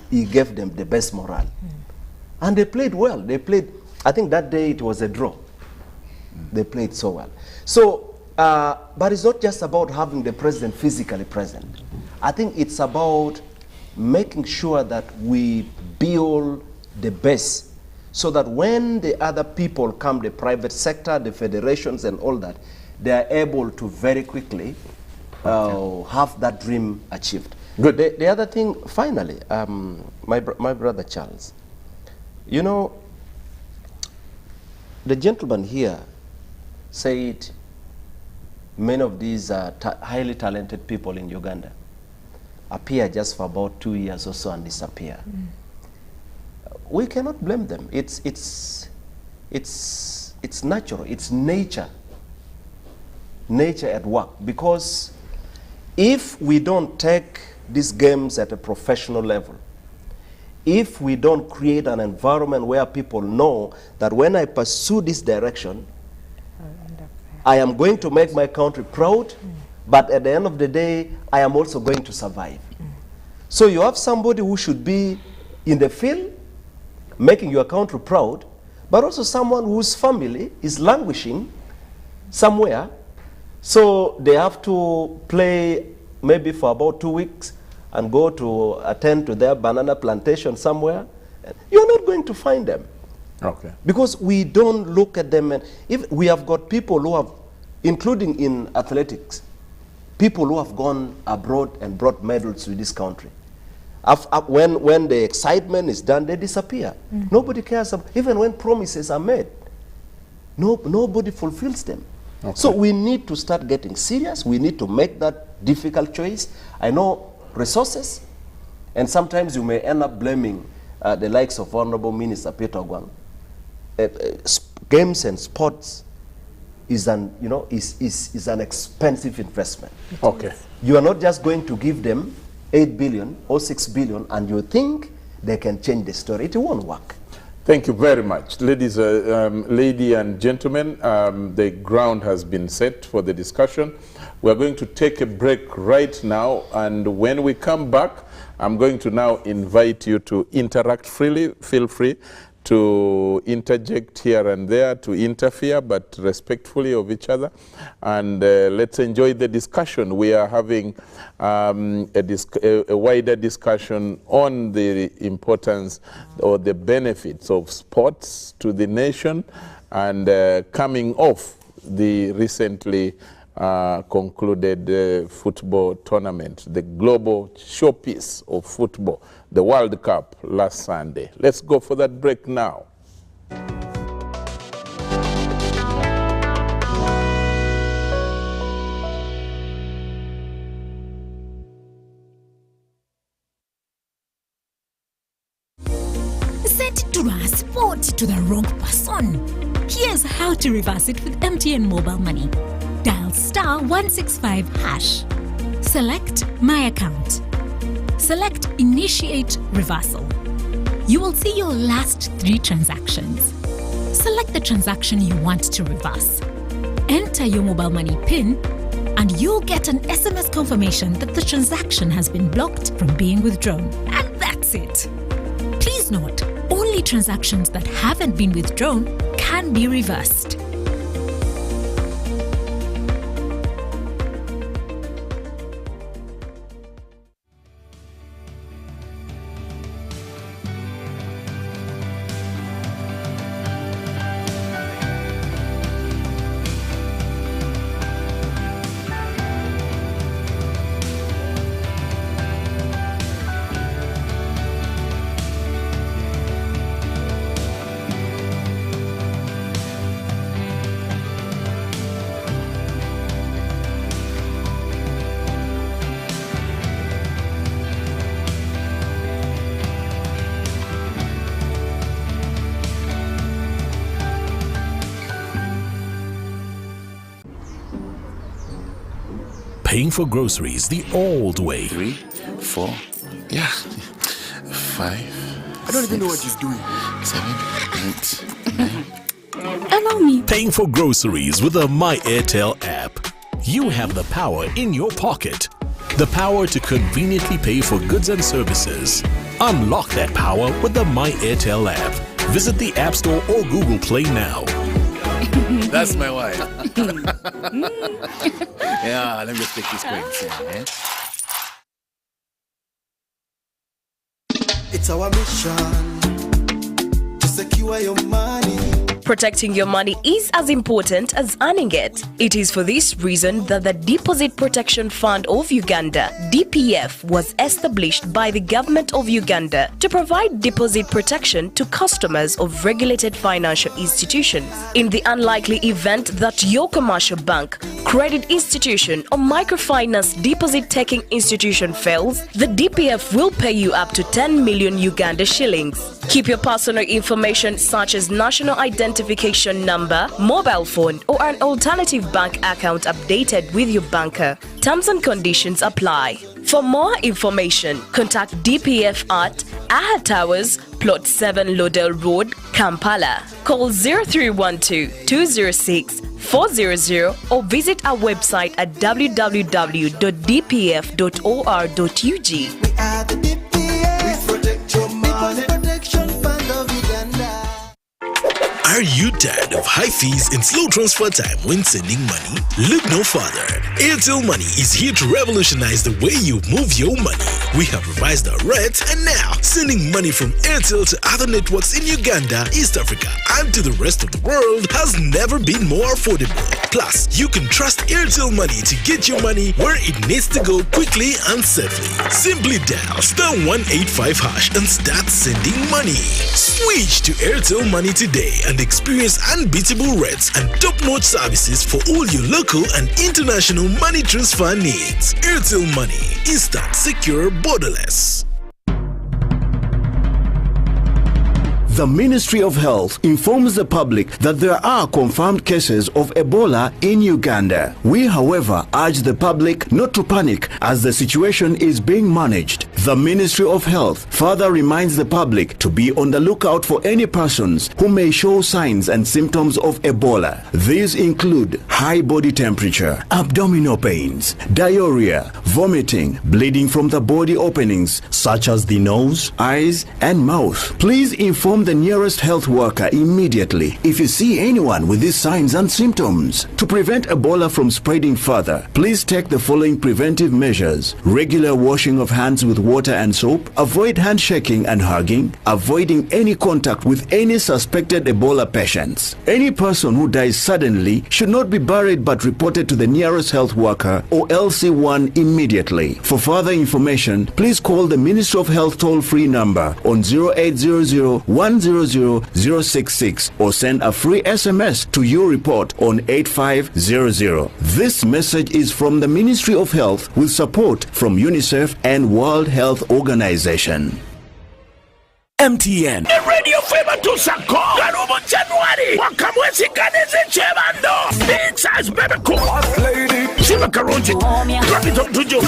He gave them the best morale. And they played well. They played, I think that day it was a draw. They played so well. So, but it's not just about having the president physically present. I think it's about making sure that we build the best so that when the other people come, the private sector, the federations and all that, they are able to very quickly have that dream achieved. Good. The other thing, finally, my brother Charles, you know, the gentleman here said many of these highly talented people in Uganda appear just for about 2 years or so and disappear. We cannot blame them. It's natural. It's nature at work. Because if we don't take these games at a professional level, if we don't create an environment where people know that when I pursue this direction, I am going to make my country proud, but at the end of the day, I am also going to survive. So you have somebody who should be in the field, making your country proud, but also someone whose family is languishing somewhere. So they have to play maybe for about 2 weeks and go to attend to their banana plantation somewhere. You're not going to find them. Okay. Because we don't look at them. And if we have got people who have, including in athletics, people who have gone abroad and brought medals to this country. When the excitement is done, they disappear. Nobody cares. Even when promises are made, nobody fulfills them. Okay. So we need to start getting serious. We need to make that difficult choice. I know resources, and sometimes you may end up blaming the likes of Honorable Minister Peter Gwang. Games and sports is an expensive investment. Okay. You are not just going to give them 8 billion or 6 billion and you think they can change the story. It won't work. Thank you very much. Ladies and gentlemen, the ground has been set for the discussion. We're going to take a break right now, and when we come back, I'm going to now invite you to interact freely. Feel free to interject here and there, to interfere, but respectfully of each other. And let's enjoy the discussion. We are having a wider discussion on the importance or the benefits of sports to the nation, and coming off the recently concluded football tournament, the global showpiece of football, the World Cup last Sunday. Let's go for that break now. Set to transport to the wrong person. Here's how to reverse it with MTN Mobile Money. Dial *165#. Select My Account. Select Initiate Reversal. You will see your last 3 transactions. Select the transaction you want to reverse. Enter your mobile money PIN and you'll get an SMS confirmation that the transaction has been blocked from being withdrawn. And that's it. Please note, only transactions that haven't been withdrawn can be reversed. Paying for groceries the old way. 3, 4, 5. I don't even know what he's doing. 7, 8, 9. Allow me. Paying for groceries with the My Airtel app. You have the power in your pocket. The power to conveniently pay for goods and services. Unlock that power with the My Airtel app. Visit the App Store or Google Play now. That's my wife. Yeah, let me just take this quick. It's our mission to secure your money. Protecting your money is as important as earning it. It is for this reason that the Deposit Protection Fund of Uganda, DPF, was established by the government of Uganda to provide deposit protection to customers of regulated financial institutions. In the unlikely event that your commercial bank, credit institution, or microfinance deposit-taking institution fails, the DPF will pay you up to 10 million Uganda shillings. Keep your personal information such as national identification number, mobile phone, or an alternative bank account updated with your banker. Terms and conditions apply. For more information, contact DPF at Aha Towers, Plot 7 Lodell Road, Kampala. Call 0312-206-400 or visit our website at www.dpf.or.ug. We are the DPF. We protect your money. Protection Fund of Uganda. Are you tired of high fees and slow transfer time when sending money? Look no further. Airtel Money is here to revolutionize the way you move your money. We have revised our rates, and now sending money from Airtel to other networks in Uganda, East Africa, and to the rest of the world has never been more affordable. Plus, you can trust Airtel Money to get your money where it needs to go quickly and safely. Simply dial *185# and start sending money. Switch to Airtel Money today and experience unbeatable rates and top-notch services for all your local and international money transfer needs. Airtel Money. Instant, secure, borderless. The Ministry of Health informs the public that there are confirmed cases of Ebola in Uganda. We, however, urge the public not to panic as the situation is being managed. The Ministry of Health further reminds the public to be on the lookout for any persons who may show signs and symptoms of Ebola. These include high body temperature, abdominal pains, diarrhea, vomiting, bleeding from the body openings such as the nose, eyes, and mouth. Please inform the nearest health worker immediately if you see anyone with these signs and symptoms. To prevent Ebola from spreading further, please take the following preventive measures: regular washing of hands with water and soap, avoid handshaking and hugging, avoiding any contact with any suspected Ebola patients. Any person who dies suddenly should not be buried but reported to the nearest health worker or LC1 immediately. For further information, please call the Ministry of Health toll-free number on 0800-100-066 or send a free SMS to your report on 8500. This message is from the Ministry of Health with support from UNICEF and World Health Organization. MTN. Radio Favor to Sako. Garubo January. Wakamwezi Ganeze Chebando. Big size baby cool. Lady. Shiva Karonji. Drop it up to Joe.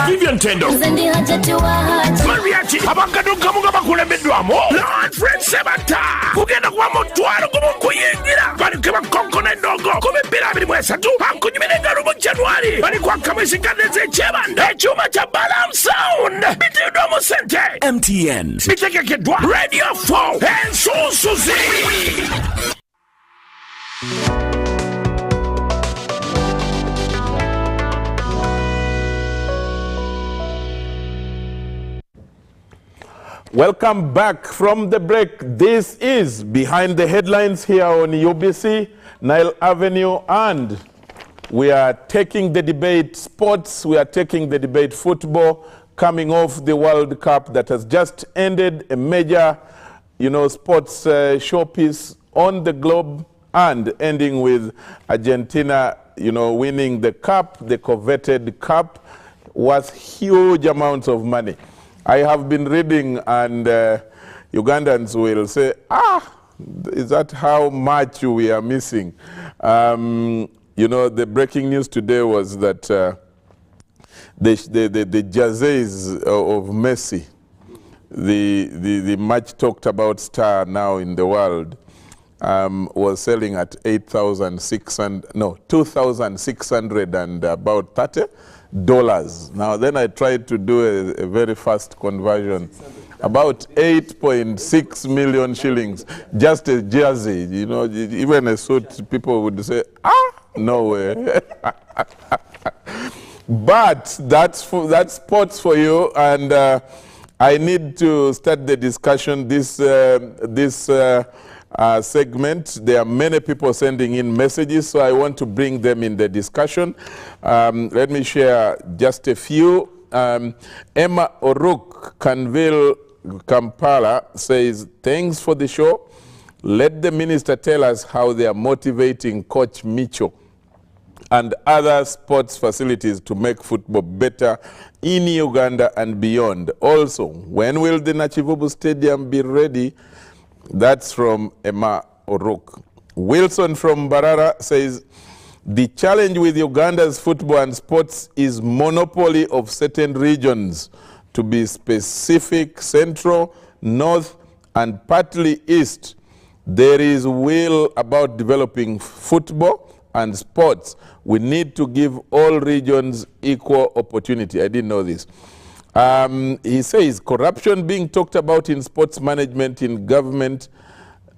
Vivian Tendo. Mariachi. Abakaduka Mugaba Kulebedwamo. Lord Fred Sebata. Kugenda kwa motwaro kumu kuyingira. Bali kama konko na ndogo. Kumepira bili mwesa tu. Hakunyimine Garubo January. Bali kwa kamwezi Ganeze Chebando. Chuma cha Balam Sound. Biti udomo sente. MTN. Biteke kedwa. Radio 4. And Susie. Welcome back from the break. This is Behind the Headlines here on UBC, Nile Avenue, and we are taking the debate sports, we are taking the debate football, coming off the World Cup that has just ended, a major, sports showpiece on the globe, and ending with Argentina, winning the cup, the coveted cup, worth huge amounts of money. I have been reading, and Ugandans will say, is that how much we are missing? The breaking news today was that the jerseys of Messi, the much talked about star now in the world, was selling at $2,600 and about $30. Now then I tried to do a very fast conversion, about 8.6 million shillings, just a jersey, even a suit, people would say, no way. But that's sports for you, and I need to start the discussion, this segment. There are many people sending in messages, so I want to bring them in the discussion. Let me share just a few. Emma Oruk, Canville, Kampala, says, thanks for the show. Let the minister tell us how they are motivating Coach Micho and other sports facilities to make football better in Uganda and beyond. Also, when will the Nachivubu Stadium be ready? That's from Emma Oruk. Wilson from Barara says, the challenge with Uganda's football and sports is monopoly of certain regions, to be specific, central, north, and partly east. There is will about developing football and sports. We need to give all regions equal opportunity. I didn't know this. He says corruption being talked about in sports management in government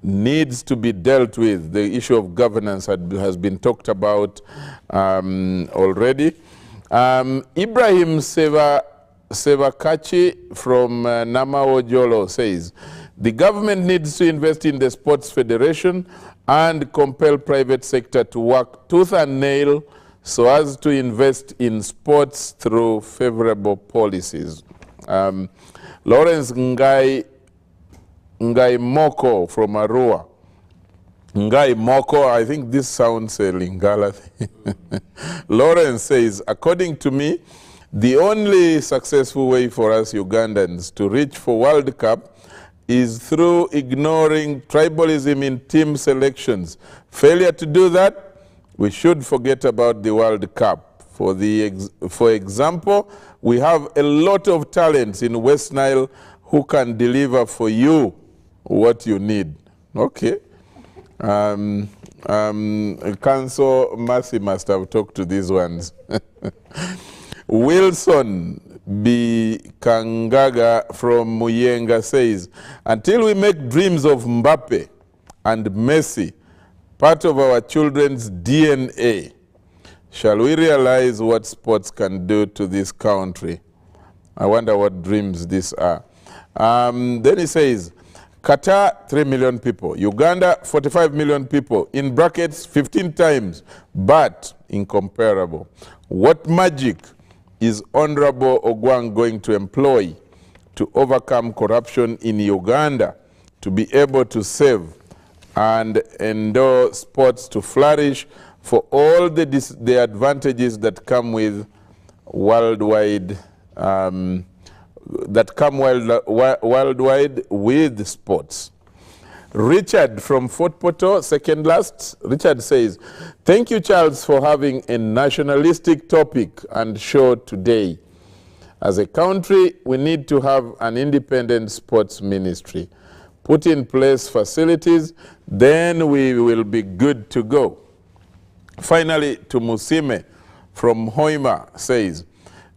needs to be dealt with. The issue of governance has been talked about already. Ibrahim Sevakachi from Namaojolo says, the government needs to invest in the sports federation and compel private sector to work tooth and nail so as to invest in sports through favorable policies. Lawrence Ngai Moko from Arua. Ngai Moko, I think this sounds a Lingala thing. Lawrence says, according to me, the only successful way for us Ugandans to reach for World Cup is through ignoring tribalism in team selections. Failure to do that, we should forget about the World Cup. For example, we have a lot of talents in West Nile who can deliver for you what you need. Okay. Council Mercy must have talked to these ones. Wilson B. Kangaga from Muyenga says, until we make dreams of Mbappe and Messi part of our children's DNA, shall we realize what sports can do to this country? I wonder what dreams these are. Then he says, Qatar, 3 million people. Uganda, 45 million people. In brackets, 15 times, but incomparable. What magic is Honorable Ogwang going to employ to overcome corruption in Uganda, to be able to save and endure sports to flourish for all the advantages that come with worldwide, worldwide with sports? Richard from Fort Portal, second last. Richard says, thank you, Charles, for having a nationalistic topic and show today. As a country, we need to have an independent sports ministry. Put in place facilities, then we will be good to go. Finally, to Musime from Hoima says,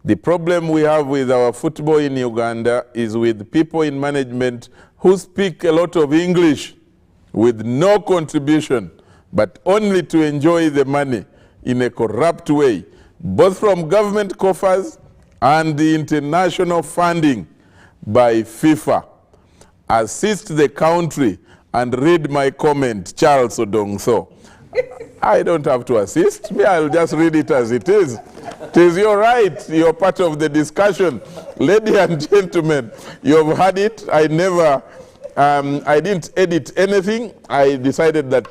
the problem we have with our football in Uganda is with people in management who speak a lot of English with no contribution, but only to enjoy the money in a corrupt way, both from government coffers and the international funding by FIFA. Assist the country and read my comment, Charles Odongso. I don't have to assist. Me, I'll just read it as it is. It is your right. You're part of the discussion. Ladies and gentlemen, you've heard it. I didn't edit anything. I decided that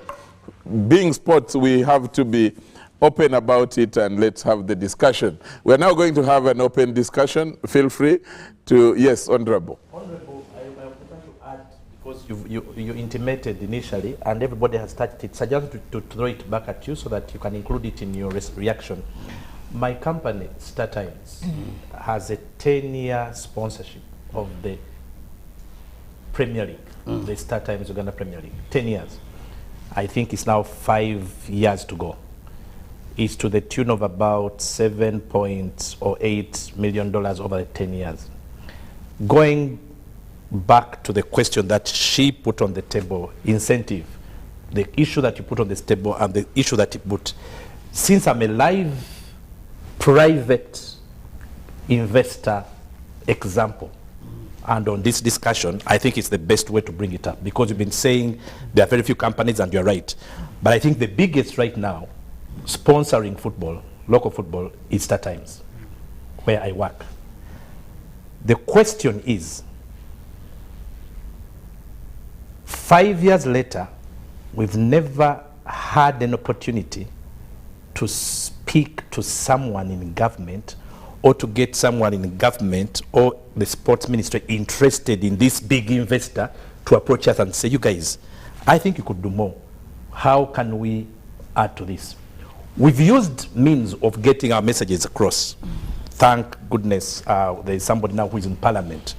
being sports, we have to be open about it, and let's have the discussion. We're now going to have an open discussion. Feel free to, yes, Honorable. Honorable, I would like to add, because you intimated initially, and everybody has touched it, so I just to throw it back at you so that you can include it in your reaction. My company, Star Times, has a 10-year sponsorship of the Premier League, the Star Times Uganda Premier League, 10 years. I think it's now 5 years to go. It's to the tune of about $7.8 million over the 10 years. Going back to the question that she put on the table, incentive, the issue that you put on this table and the issue that you put, since I'm a live private investor example, and on this discussion, I think it's the best way to bring it up, because you've been saying there are very few companies, and you're right. But I think the biggest right now, sponsoring football, local football, is Star Times, where I work. The question is, 5 years later, we've never had an opportunity to speak to someone in government, or to get someone in government or the sports ministry interested in this big investor to approach us and say, you guys, I think you could do more. How can we add to this? We've used means of getting our messages across. Thank goodness there's somebody now who is in parliament,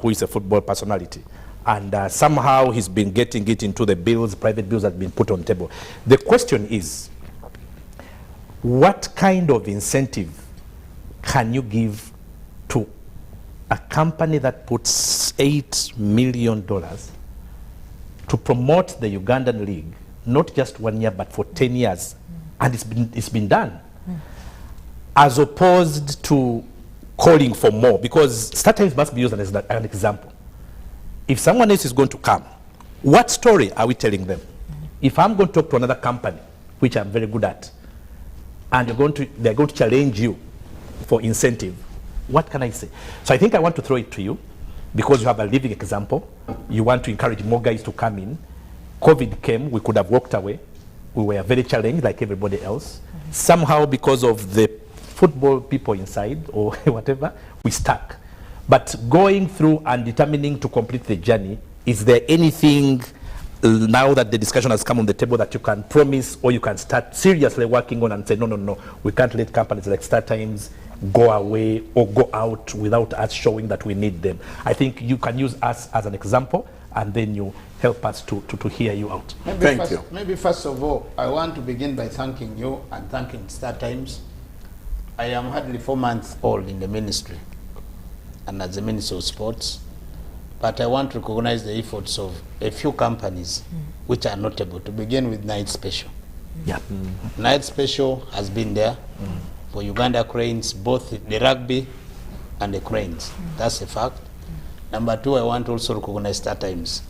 who is a football personality. And somehow he's been getting it into the bills, private bills that have been put on the table. The question is, what kind of incentive can you give to a company that puts $8 million to to promote the Ugandan league, not just 1 year, but for 10 years. And it's been done. As opposed to calling for more, because StarTimes must be used as an example. If someone else is going to come, what story are we telling them? If I'm going to talk to another company, which I'm very good at, and they're going to challenge you for incentive, what can I say? So I think I want to throw it to you, because you have a living example. You want to encourage more guys to come in. COVID came, we could have walked away. We were very challenged like everybody else. Somehow, because of the football people inside or whatever, we stuck. But going through and determining to complete the journey, is there anything now that the discussion has come on the table that you can promise or you can start seriously working on and say, no, we can't let companies like StarTimes go away or go out without us showing that we need them? I think you can use us as an example, and then you help us to hear you out. Maybe first of all, I want to begin by thanking you and thanking StarTimes. I am hardly 4 months old in the ministry and as the Minister of Sports, but I want to recognize the efforts of a few companies which are notable, to begin with Night Special. Yeah. Night Special has been there for Uganda Cranes, both the rugby and the Cranes. That's a fact. Number 2, I want to also recognize StarTimes.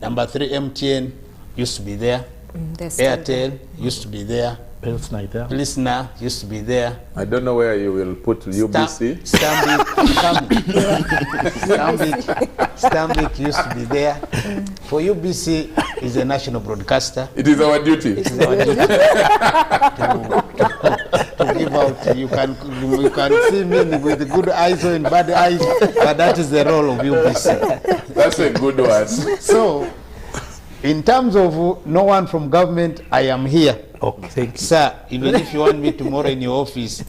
Number 3, MTN used to be there. Airtel used to be there. Listener used to be there. I don't know where you will put UBC. Stambik used to be there. For UBC is a national broadcaster. It is our duty. It is our duty to give out. You can see me with good eyes or in bad eyes, but that is the role of UBC. That's a good one. So, in terms of no one from government, I am here. Okay, thank you. Sir, even if you want me tomorrow in your office,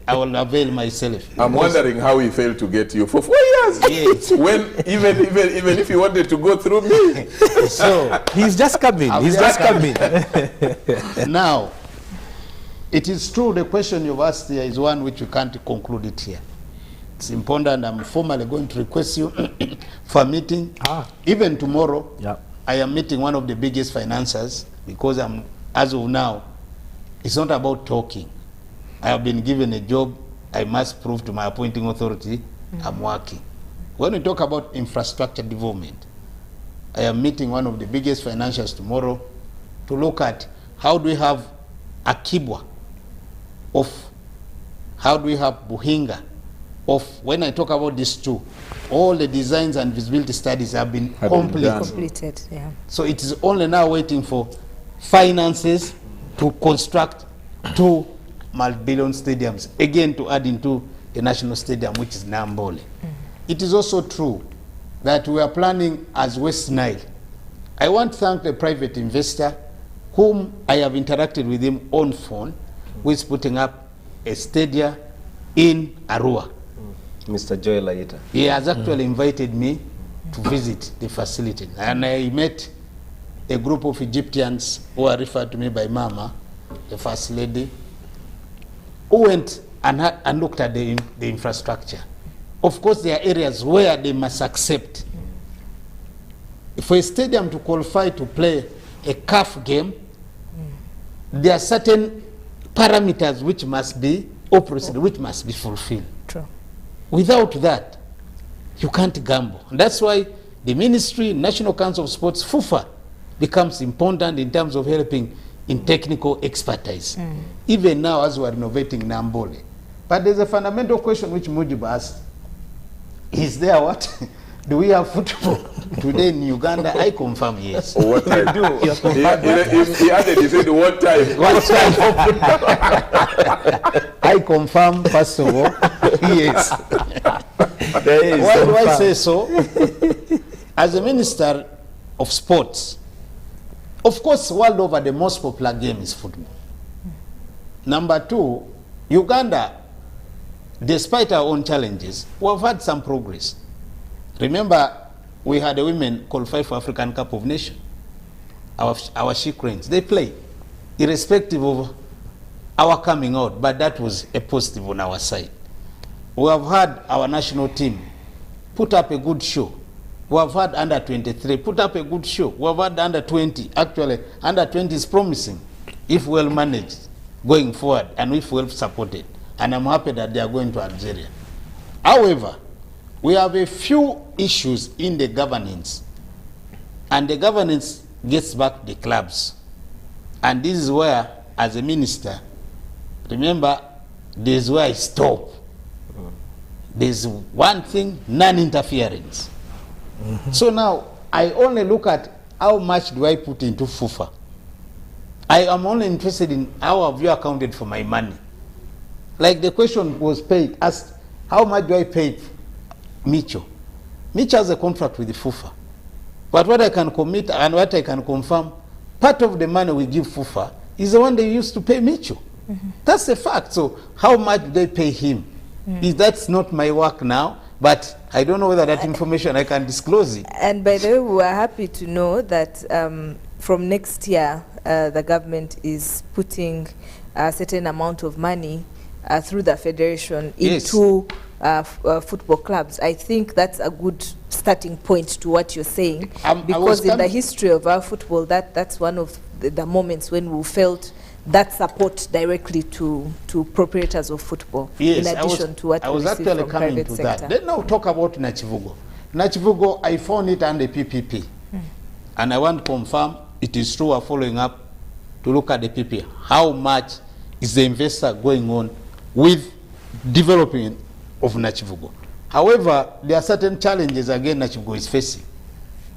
I will avail myself. I'm wondering how he failed to get you for 4 years. Yes. When even if he wanted to go through me. So he's just coming. He's just coming. Now, it is true the question you've asked here is one which we can't conclude it here. It's important. I'm formally going to request you for a meeting. Even tomorrow, I am meeting one of the biggest financiers, because as of now, it's not about talking. I have been given a job. I must prove to my appointing authority I'm working. When we talk about infrastructure development, I am meeting one of the biggest financiers tomorrow to look at how do we have a Kibwa of, how do we have Buhinga of. When I talk about these two, all the designs and visibility studies have been completed. Yeah. So it is only now waiting for finances to construct 2 multi-billion stadiums, again to add into the national stadium, which is Nambole. It is also true that we are planning as West Nile. I want to thank the private investor whom I have interacted with him on phone, who is putting up a stadium in Arua. Mr. Joel Ayita. He has actually invited me to visit the facility, and I met a group of Egyptians who are referred to me by Mama, the First Lady, who went and looked at the infrastructure. Of course, there are areas where they must accept. For a stadium to qualify to play a CAF game, there are certain parameters which must be operated, which must be fulfilled. True. Without that, you can't gamble. And that's why the ministry, National Council of Sports, FUFA, becomes important in terms of helping in technical expertise. Even now, as we are renovating Nambole. But there's a fundamental question which Mujib asked. Is there what? Do we have football today in Uganda? I confirm yes. What time? We do. He added, he said, what time? What time for football? I confirm, first of all, yes. Why do I say so? As a Minister of Sports, of course, world over, the most popular game is football. Number 2, Uganda, despite our own challenges, we have had some progress. Remember, we had a women qualify for African Cup of Nations. Our she cranes, they play, irrespective of our coming out, but that was a positive on our side. We have had our national team put up a good show We have had under 23 put up a good show. We have had under 20. Actually, under 20 is promising if well managed going forward and if well supported. And I'm happy that they are going to Algeria. However, we have a few issues in the governance. And the governance gets back to the clubs. And this is where, as a minister, remember, this is where I stop. There's one thing, non-interference. So now, I only look at how much do I put into FUFA. I am only interested in how have you accounted for my money. Like the question was asked, how much do I pay Micho? Micho has a contract with the FUFA. But what I can commit and what I can confirm, part of the money we give FUFA is the one they used to pay Micho. That's the fact. So how much do they pay him? That's not my work now, but I don't know whether that information I can disclose it. And by the way, we are happy to know that from next year, the government is putting a certain amount of money through the federation into football clubs. I think that's a good starting point to what you're saying, because in the history of our football, that's one of the moments when we felt that support directly to proprietors of football, in addition to what I was actually coming to that. Let's now talk about Nachivugo. Nachivugo, I found it under PPP. And I want to confirm it is true. We're following up to look at the PPP. How much is the investor going on with development of Nachivugo? However, there are certain challenges again Nachivugo is facing,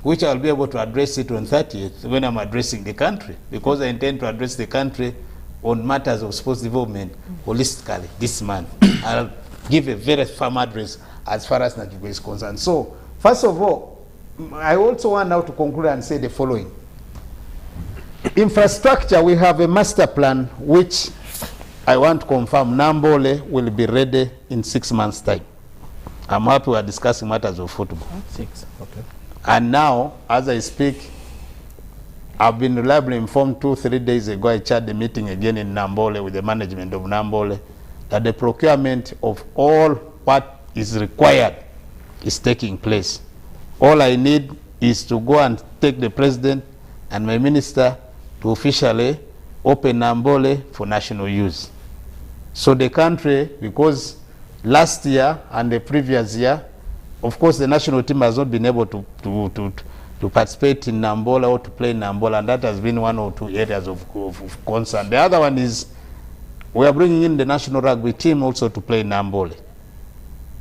which I'll be able to address it on 30th when I'm addressing the country, because I intend to address the country on matters of sports development holistically this month. I'll give a very firm address as far as Nachivugo is concerned. So, first of all, I also want now to conclude and say the following. Infrastructure, we have a master plan which I want to confirm Nambole will be ready in 6 months' time. I'm happy we are discussing matters of football. 6, okay. And now, as I speak, I've been reliably informed 2-3 days ago, I chaired the meeting again in Nambole with the management of Nambole, that the procurement of all what is required is taking place. All I need is to go and take the president and my minister to officially open Nambole for national use. So the country, because last year and the previous year, of course, the national team has not been able to participate in Nambola or to play in Nambola, and that has been one or two areas of concern. The other one is we are bringing in the national rugby team also to play in Nambole,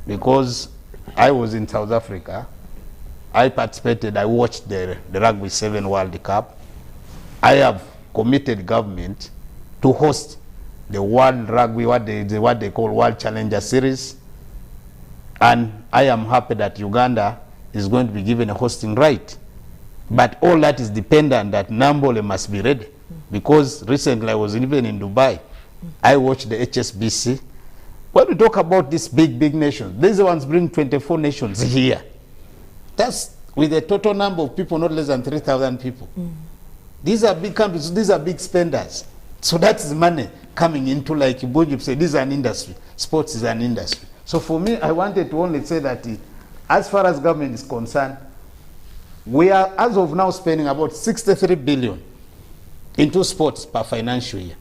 because I was in South Africa. I participated, I watched the Rugby 7 World Cup. I have committed government to host the World Rugby, what they call World Challenger Series. And I am happy that Uganda is going to be given a hosting right. But all that is dependent that Nambole must be ready. Because recently I was even in Dubai. I watched the HSBC. When we talk about these big nations, these ones bring 24 nations here. That's with a total number of people, not less than 3,000 people. These are big countries, these are big spenders. So that's money coming into, like Iboji said, this is an industry. Sports is an industry. So for me, I wanted to only say that as far as government is concerned, we are, as of now, spending about 63 billion into sports per financial year.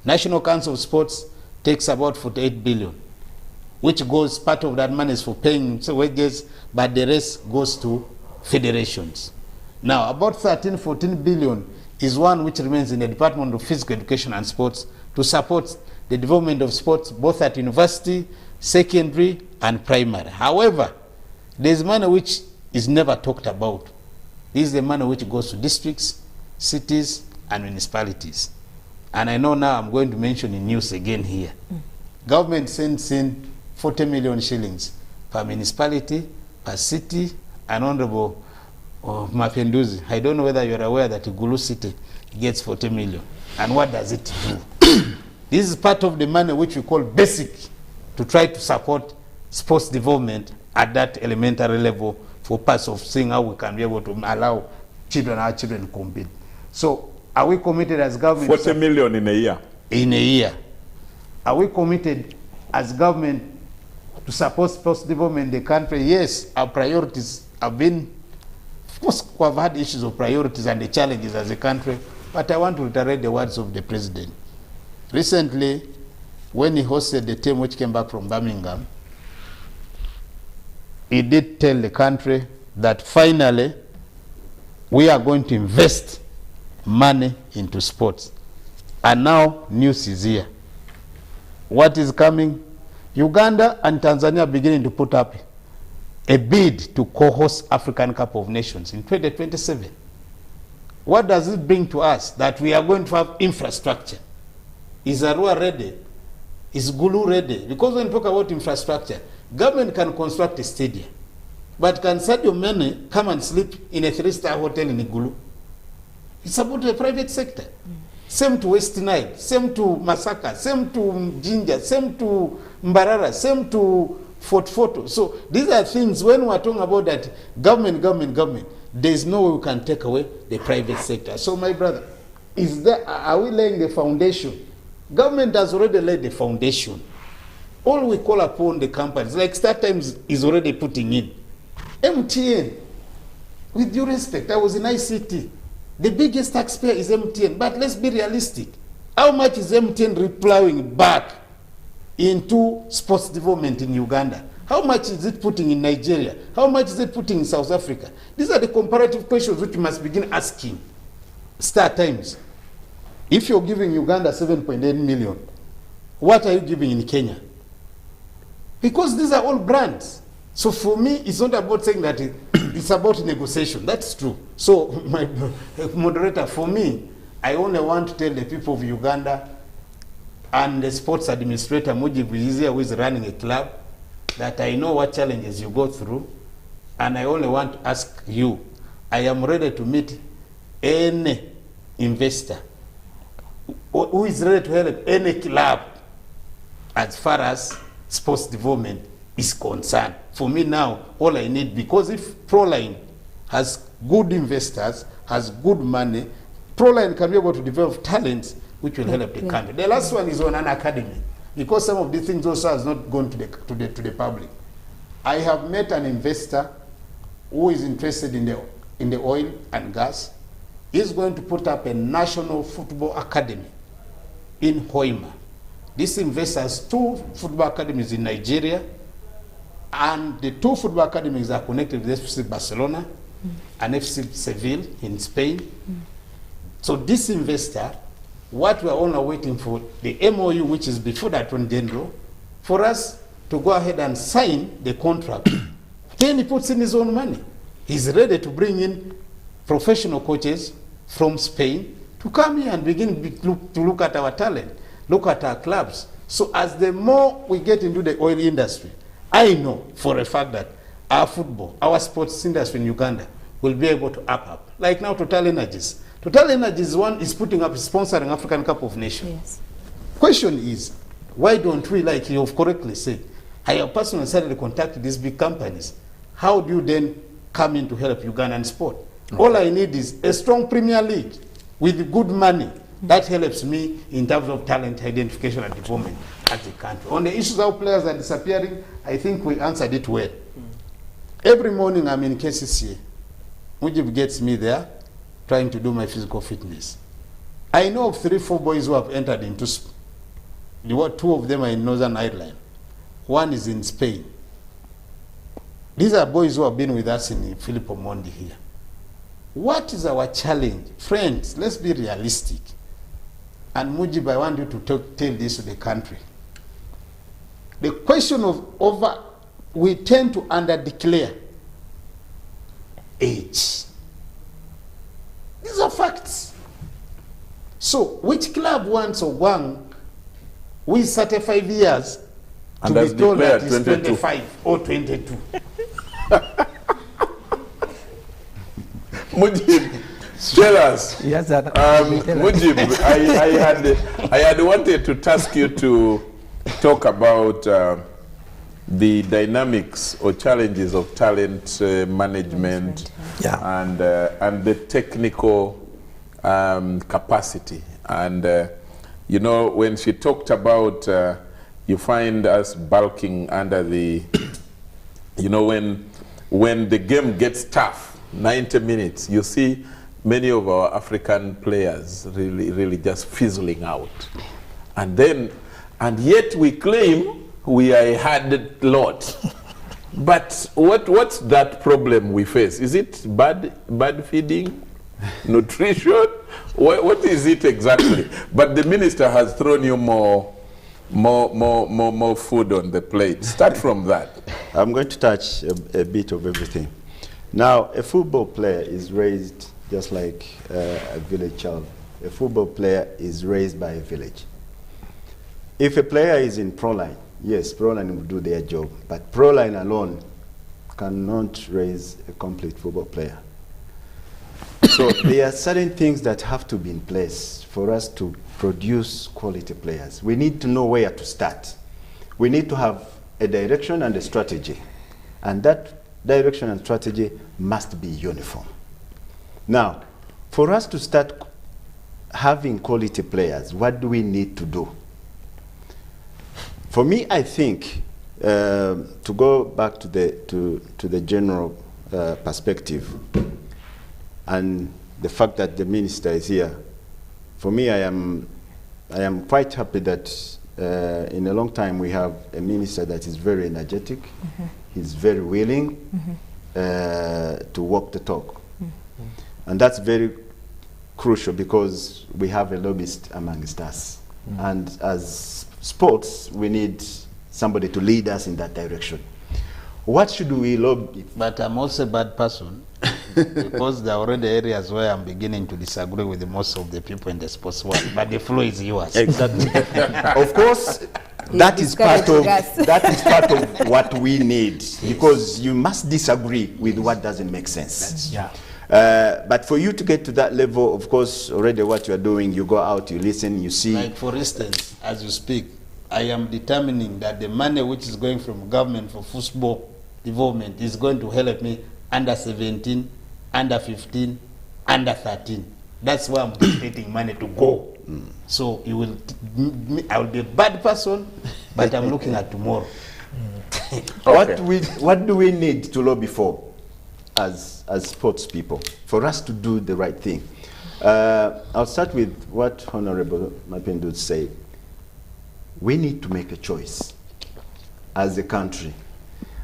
National Council of Sports takes about 48 billion, which goes, part of that money is for paying wages, but the rest goes to federations. Now, about 13-14 billion is one which remains in the Department of Physical Education and Sports to support the development of sports both at university, secondary, and primary. However, there's money which is never talked about. This is the money which goes to districts, cities, and municipalities. And I know now I'm going to mention in news again here. Government sends in 40 million shillings per municipality, per city, and Honorable Mapinduzi. I don't know whether you're aware that Gulu City gets 40 million. And what does it do? This is part of the money which we call basic, to try to support sports development at that elementary level for parts of seeing how we can be able to allow our children to compete. So are we committed as government? 40 million in a year. In a year. Are we committed as government to support sports development in the country? Yes, our priorities have been Of course, we've had issues of priorities and the challenges as a country, but I want to reiterate the words of the president. Recently, when he hosted the team which came back from Birmingham, he did tell the country that finally we are going to invest money into sports. And now news is here. What is coming? Uganda and Tanzania are beginning to put up a bid to co-host African Cup of Nations in 2027. What does it bring to us? That we are going to have infrastructure. Is Arua ready? Is Gulu ready? Because when we talk about infrastructure, government can construct a stadium, but can Sadio Mane come and sleep in a 3-star hotel in Gulu? It's about the private sector. Same to West Nile, same to Masaka, same to Jinja, same to Mbarara, same to Fort Photo. So these are things, when we're talking about that government, there's no way we can take away the private sector. So my brother, are we laying the foundation? Government has already laid the foundation. All we call upon the companies, like StarTimes is already putting in. MTN, with due respect, I was in ICT. The biggest taxpayer is MTN, but let's be realistic. How much is MTN replying back into sports development in Uganda? How much is it putting in Nigeria? How much is it putting in South Africa? These are the comparative questions which we must begin asking. StarTimes, if you're giving Uganda 7.8 million, what are you giving in Kenya? Because these are all brands. So for me, it's not about saying that it's about negotiation. That's true. So my moderator, for me, I only want to tell the people of Uganda and the sports administrator, Mujib Izia, who is running a club, that I know what challenges you go through, and I only want to ask you, I am ready to meet any investor who is ready to help any club as far as sports development is concerned. For me now, all I need, because if Proline has good investors, has good money, Proline can be able to develop talents which will help the country. The last one is on an academy, because some of these things also has not gone to the public. I have met an investor who is interested in the oil and gas. He's going to put up a national football academy in Hoima. This investor has 2 football academies in Nigeria, and the 2 football academies are connected with FC Barcelona and FC Seville in Spain. So this investor, what we are only waiting for, the MOU, which is before the Attorney General, for us to go ahead and sign the contract. Then he puts in his own money. He's ready to bring in professional coaches from Spain to come here and begin to look at our talent, look at our clubs. So as the more we get into the oil industry, I know for a fact that our football, our sports industry in Uganda will be able to up. Like now Total Energies. Total Energies is putting up, sponsoring African Cup of Nations. Yes. Question is, why don't we, like you have correctly said, I have personally started to contact these big companies. How do you then come in to help Ugandan sport? Okay. All I need is a strong Premier League with good money. That helps me in terms of talent identification and development as a country. On the issues of players are disappearing, I think we answered it well. Every morning I'm in KCCA. Mujib gets me there, trying to do my physical fitness. I know of 3-4 boys who have entered into sport. 2 of them are in Northern Ireland. 1 is in Spain. These are boys who have been with us in Filippo Mondi here. What is our challenge? Friends, let's be realistic. And Mujib, I want you to tell this to the country. The question of we tend to under-declare age. These are facts. So, which club wants Ogwang with 35 years to be told that he's 25 or 22? Mujib, tell us. Yes, Mujib, I had wanted to task you to talk about the dynamics or challenges of talent management and the technical capacity. And you know, when she talked about you find us bulking under the, you know, when the game gets tough, 90 minutes, you see many of our African players really just fizzling out. And yet we claim we are a hard lot. But what's that problem we face? Is it bad feeding, nutrition? What is it exactly? But the minister has thrown you more food on the plate. Start from that. I'm going to touch a bit of everything. Now, a football player is raised just like a village child. A football player is raised by a village. If a player is in Proline, yes, Proline will do their job, but Proline alone cannot raise a complete football player. So there are certain things that have to be in place for us to produce quality players. We need to know where to start. We need to have a direction and a strategy, and that direction and strategy must be uniform. Now, for us to start having quality players, what do we need to do? For me, I think, to go back to the general perspective, and the fact that the minister is here, for me, I am quite happy that in a long time we have a minister that is very energetic. Mm-hmm. He's very willing to walk the talk. Mm-hmm. And that's very crucial because we have a lobbyist amongst us. Mm-hmm. And as sports, we need somebody to lead us in that direction. What should we lobby? But I'm also a bad person because there are already areas where I'm beginning to disagree with most of the people in the sports world. But the floor is yours. Exactly. Of course, that is part of what we need, because you must disagree with what doesn't make sense. But for you to get to that level, of course, already what you are doing, you go out, you listen, you see. Like for instance, as you speak, I am determining that the money which is going from government for football development is going to help me under 17, under 15, under 13. That's where I'm dedicating money to go. So you will, I will be a bad person, but I'm looking at tomorrow. Okay. What do we need to lobby for as sports people for us to do the right thing? I'll start with what Honorable Mapindu said. We need to make a choice as a country.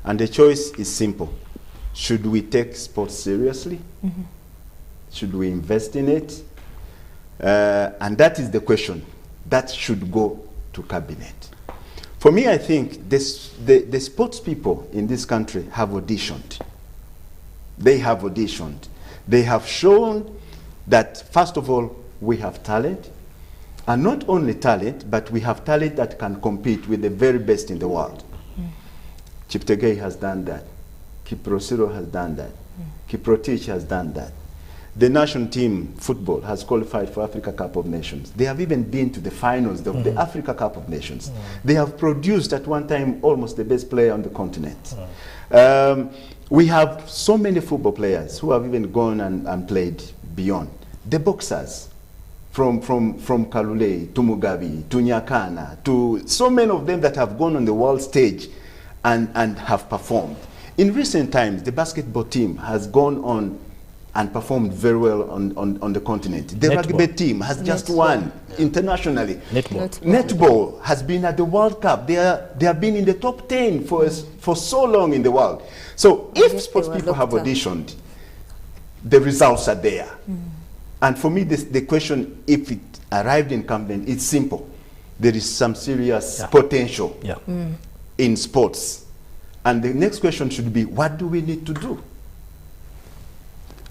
And the choice is simple. Should we take sports seriously? Mm-hmm. Should we invest in it? And that is the question. That should go to cabinet. For me, I think the sports people in this country have auditioned. They have auditioned. They have shown that, first of all, we have talent. And not only talent, but we have talent that can compete with the very best in the world. Chiptegei has done that. Kiprosiro has done that. Kiprotich has done that. The national team, football, has qualified for Africa Cup of Nations. They have even been to the finals of the Africa Cup of Nations. They have produced at one time almost the best player on the continent. We have so many football players who have even gone and played beyond. The boxers, from Kalule to Mugabe to Nyakana, to so many of them that have gone on the world stage and have performed. In recent times, the basketball team has gone on and performed very well on the continent. The rugby team has just won internationally. Netball has been at the World Cup. They have been in the top 10 for so long in the world. So if sports people have auditioned, the results are there. And for me, the question, if it arrived in cabinet, it's simple. There is some serious potential in sports. And the next question should be, what do we need to do?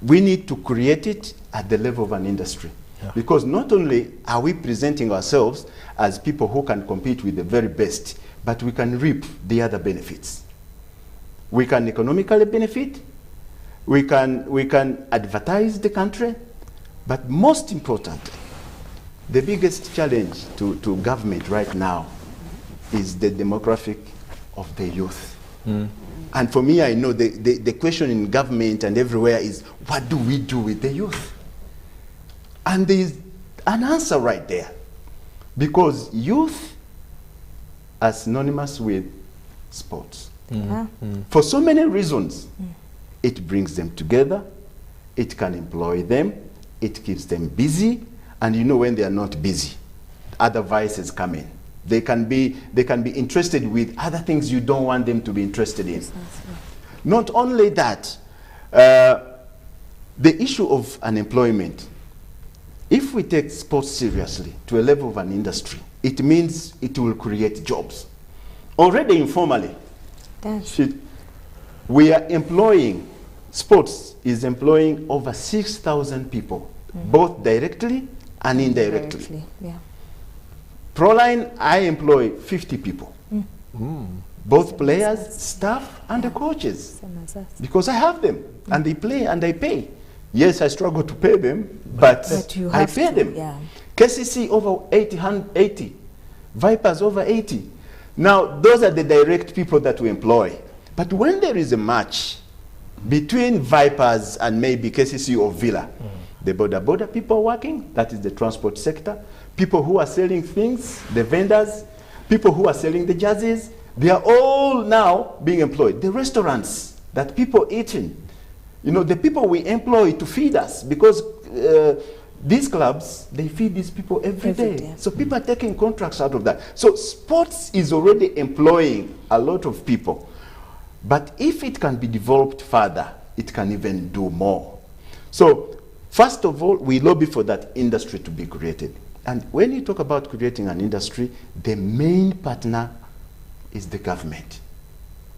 We need to create it at the level of an industry. Because not only are we presenting ourselves as people who can compete with the very best, but we can reap the other benefits. We can economically benefit, we can advertise the country, but most importantly, the biggest challenge to government right now is the demographic of the youth. And for me, I know the question in government and everywhere is, what do we do with the youth? And there's an answer right there. Because youth are synonymous with sports. For so many reasons. It brings them together. it can employ them, it keeps them busy, and you know when they are not busy, other vices come in. They can be interested with other things you don't want them to be interested in. Not only that, the issue of unemployment, if we take sports seriously to a level of an industry, it means it will create jobs. Already informally, we are employing, sports is employing over 6,000 people, both directly and indirectly. Yeah. Proline, I employ 50 people, both players, staff, and the coaches, because I have them, and they play and I pay. Yes, I struggle to pay them, but I pay them. Yeah. KCC over 80, Vipers over 80. Now, those are the direct people that we employ. But when there is a match between Vipers and maybe KCC or Villa, the border people working, that is the transport sector, people who are selling things, the vendors, people who are selling the jerseys, they are all now being employed. The restaurants that people eat in, you know, the people we employ to feed us, because these clubs, they feed these people every day. So people are taking contracts out of that. So sports is already employing a lot of people. But if it can be developed further, it can even do more. So first of all, we lobby for that industry to be created. And when you talk about creating an industry, the main partner is the government,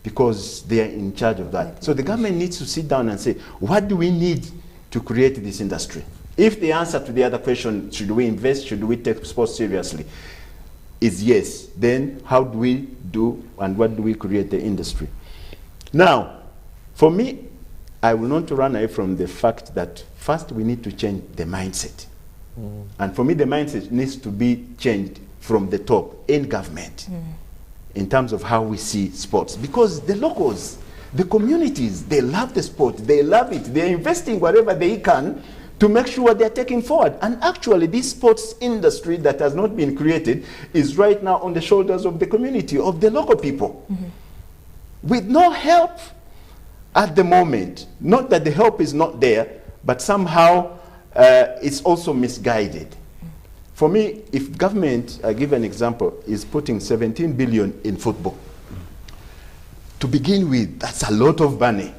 because they are in charge of that. So the government needs to sit down and say, what do we need to create this industry? If the answer to the other question, should we invest, should we take sports seriously, is yes, then how do we do and what do we create the industry? Now, for me, I will not run away from the fact that first we need to change the mindset. And for me, the mindset needs to be changed from the top in government in terms of how we see sports. Because the locals, the communities, they love the sport, they love it, they're investing whatever they can to make sure they're taking forward. And actually, this sports industry that has not been created is right now on the shoulders of the community, of the local people. With no help at the moment. Not that the help is not there, but somehow it's also misguided. For me, if government, I give an example, is putting 17 billion in football, to begin with, that's a lot of money.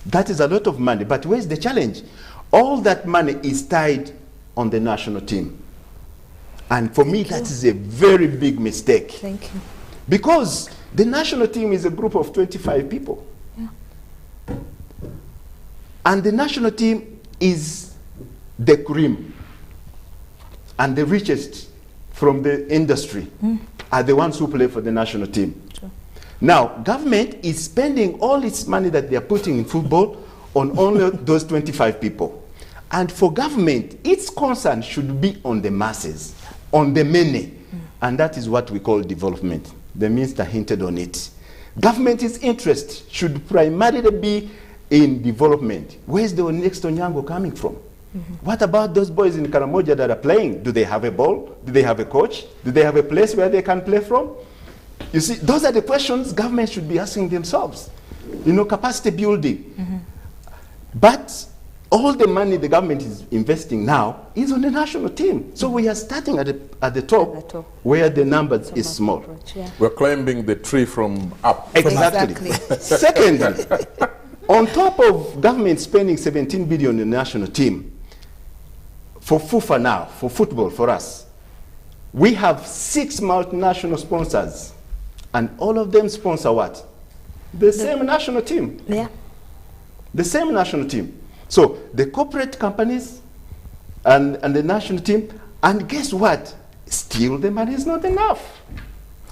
That is a lot of money, but where's the challenge? All that money is tied on the national team. And for me, that is a very big mistake. Thank you. Because the national team is a group of 25 people. Yeah. And the national team is the cream. And the richest from the industry are the ones who play for the national team. Sure. Now, government is spending all its money that they are putting in football on only those 25 people. And for government, its concern should be on the masses, on the many. And that is what we call development. The minister hinted on it. Government's interest should primarily be in development. Where's the next Onyango coming from? What about those boys in Karamoja that are playing? Do they have a ball? Do they have a coach? Do they have a place where they can play from? You see, those are the questions government should be asking themselves. You know, capacity building. But all the money the government is investing now is on the national team. So we are starting at the top where the numbers is small. We're climbing the tree from up. Exactly. Secondly, on top of government spending 17 billion in the national team, for FUFA now, for football, for us, we have 6 multinational sponsors, and all of them sponsor what? The same national team. Yeah. The same national team. So the corporate companies and the national team, and guess what? Still the money is not enough.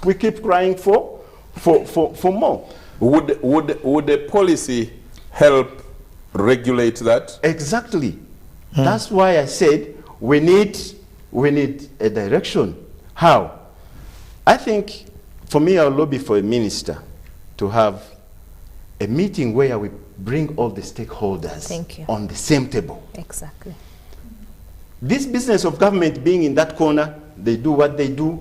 We keep crying for more. Would a policy help regulate that? Exactly. That's why I said we need a direction. How? I think, for me, I'll lobby for a minister to have a meeting where we bring all the stakeholders on the same table. Exactly. This business of government being in that corner, they do what they do.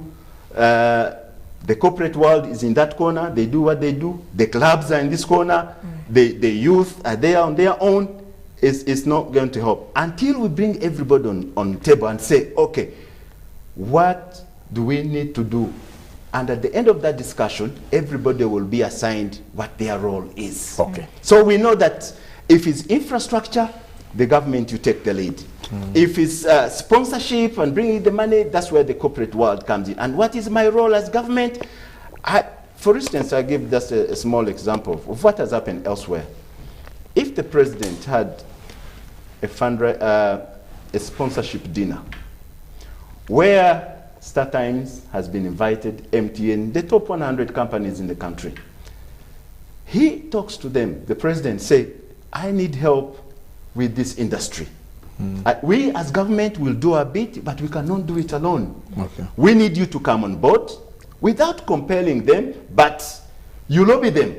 The corporate world is in that corner, they do what they do. The clubs are in this corner. The youth are there on their own. is not going to help until we bring everybody on the table and say, okay, what do we need to do? And at the end of that discussion, everybody will be assigned what their role is. Okay. So we know that if it's infrastructure, the government, you take the lead. If it's sponsorship and bringing the money, that's where the corporate world comes in. And what is my role as government? For instance, I give just a small example of what has happened elsewhere. If the president had a sponsorship dinner where StarTimes has been invited, MTN, the top 100 companies in the country, he talks to them, the president say, I need help with this industry. We as government will do our bit, but we cannot do it alone. Okay. We need you to come on board without compelling them, but you lobby them.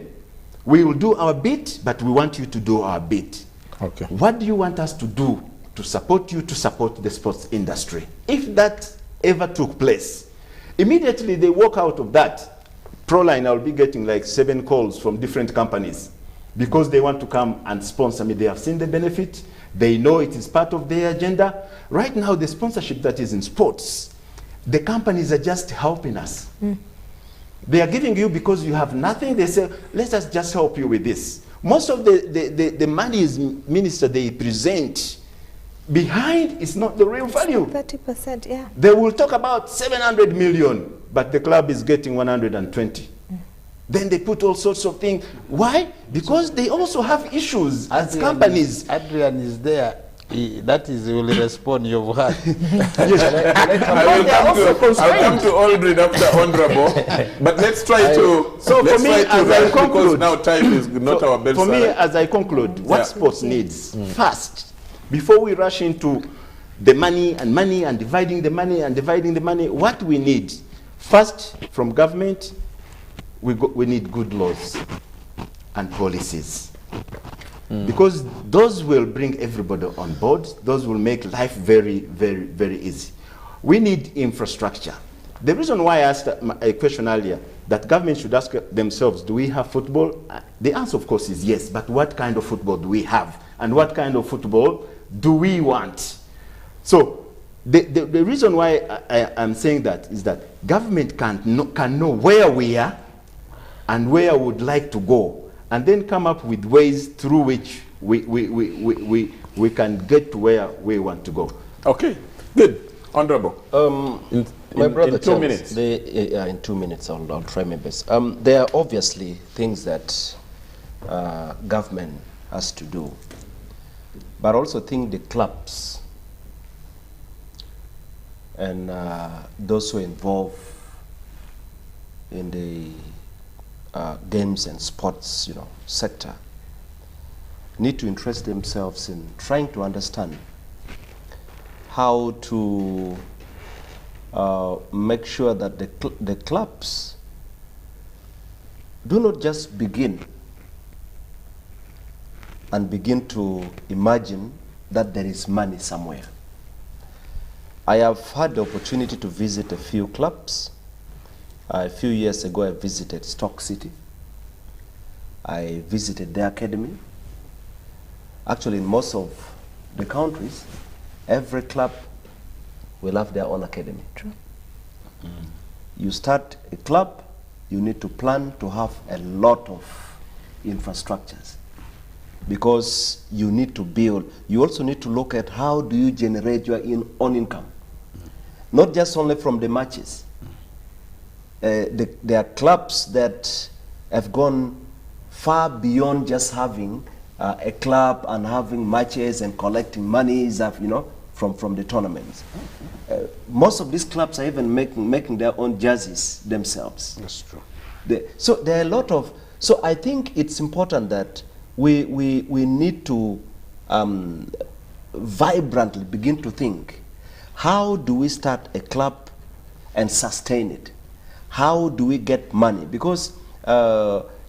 We will do our bit, but we want you to do our bit. Okay. What do you want us to do to support you, to support the sports industry? If that ever took place, immediately they walk out of that. Proline, I'll be getting like 7 calls from different companies because they want to come and sponsor me. They have seen the benefit. They know it is part of their agenda. Right now, the sponsorship that is in sports, the companies are just helping us. They are giving you because you have nothing. They say, let us just help you with this. Most of the money is, minister, they present behind is not the real value. 30%, yeah. They will talk about 700 million, but the club is getting 120. Then they put all sorts of things. Why? Because they also have issues as companies. Adrian is there. That is, he will respond. You've heard. I'll come to Aldrin after Honorable, but let's try to. So for me, as I conclude, because now time is not our best. For me, as I conclude, what sports needs first, before we rush into the money and dividing the money, what we need first from government, we need good laws and policies. Because those will bring everybody on board. Those will make life very, very, very easy. We need infrastructure. The reason why I asked a question earlier, that government should ask themselves, do we have football? The answer, of course, is yes, but what kind of football do we have? And what kind of football do we want? So the reason why I'm saying that is that government can know where we are and where we would like to go, and then come up with ways through which we can get to where we want to go. Okay, good. Honorable. My brother, in 2 minutes. In 2 minutes, I'll try my best. There are obviously things that government has to do, but I also think the clubs and those who are involved in the games and sports, sector, need to interest themselves in trying to understand how to make sure that the clubs do not just begin to imagine that there is money somewhere. I have had the opportunity to visit a few clubs. A few years ago, I visited Stoke City. I visited their academy. Actually, in most of the countries, every club will have their own academy. True. You start a club, you need to plan to have a lot of infrastructures, because you need to build. You also need to look at how do you generate your own income, not just only from the matches. There are clubs that have gone far beyond just having a club and having matches and collecting monies, from the tournaments. Most of these clubs are even making their own jerseys themselves. That's true. So there are a lot of. So I think it's important that we need to vibrantly begin to think, how do we start a club and sustain it? How do we get money? Because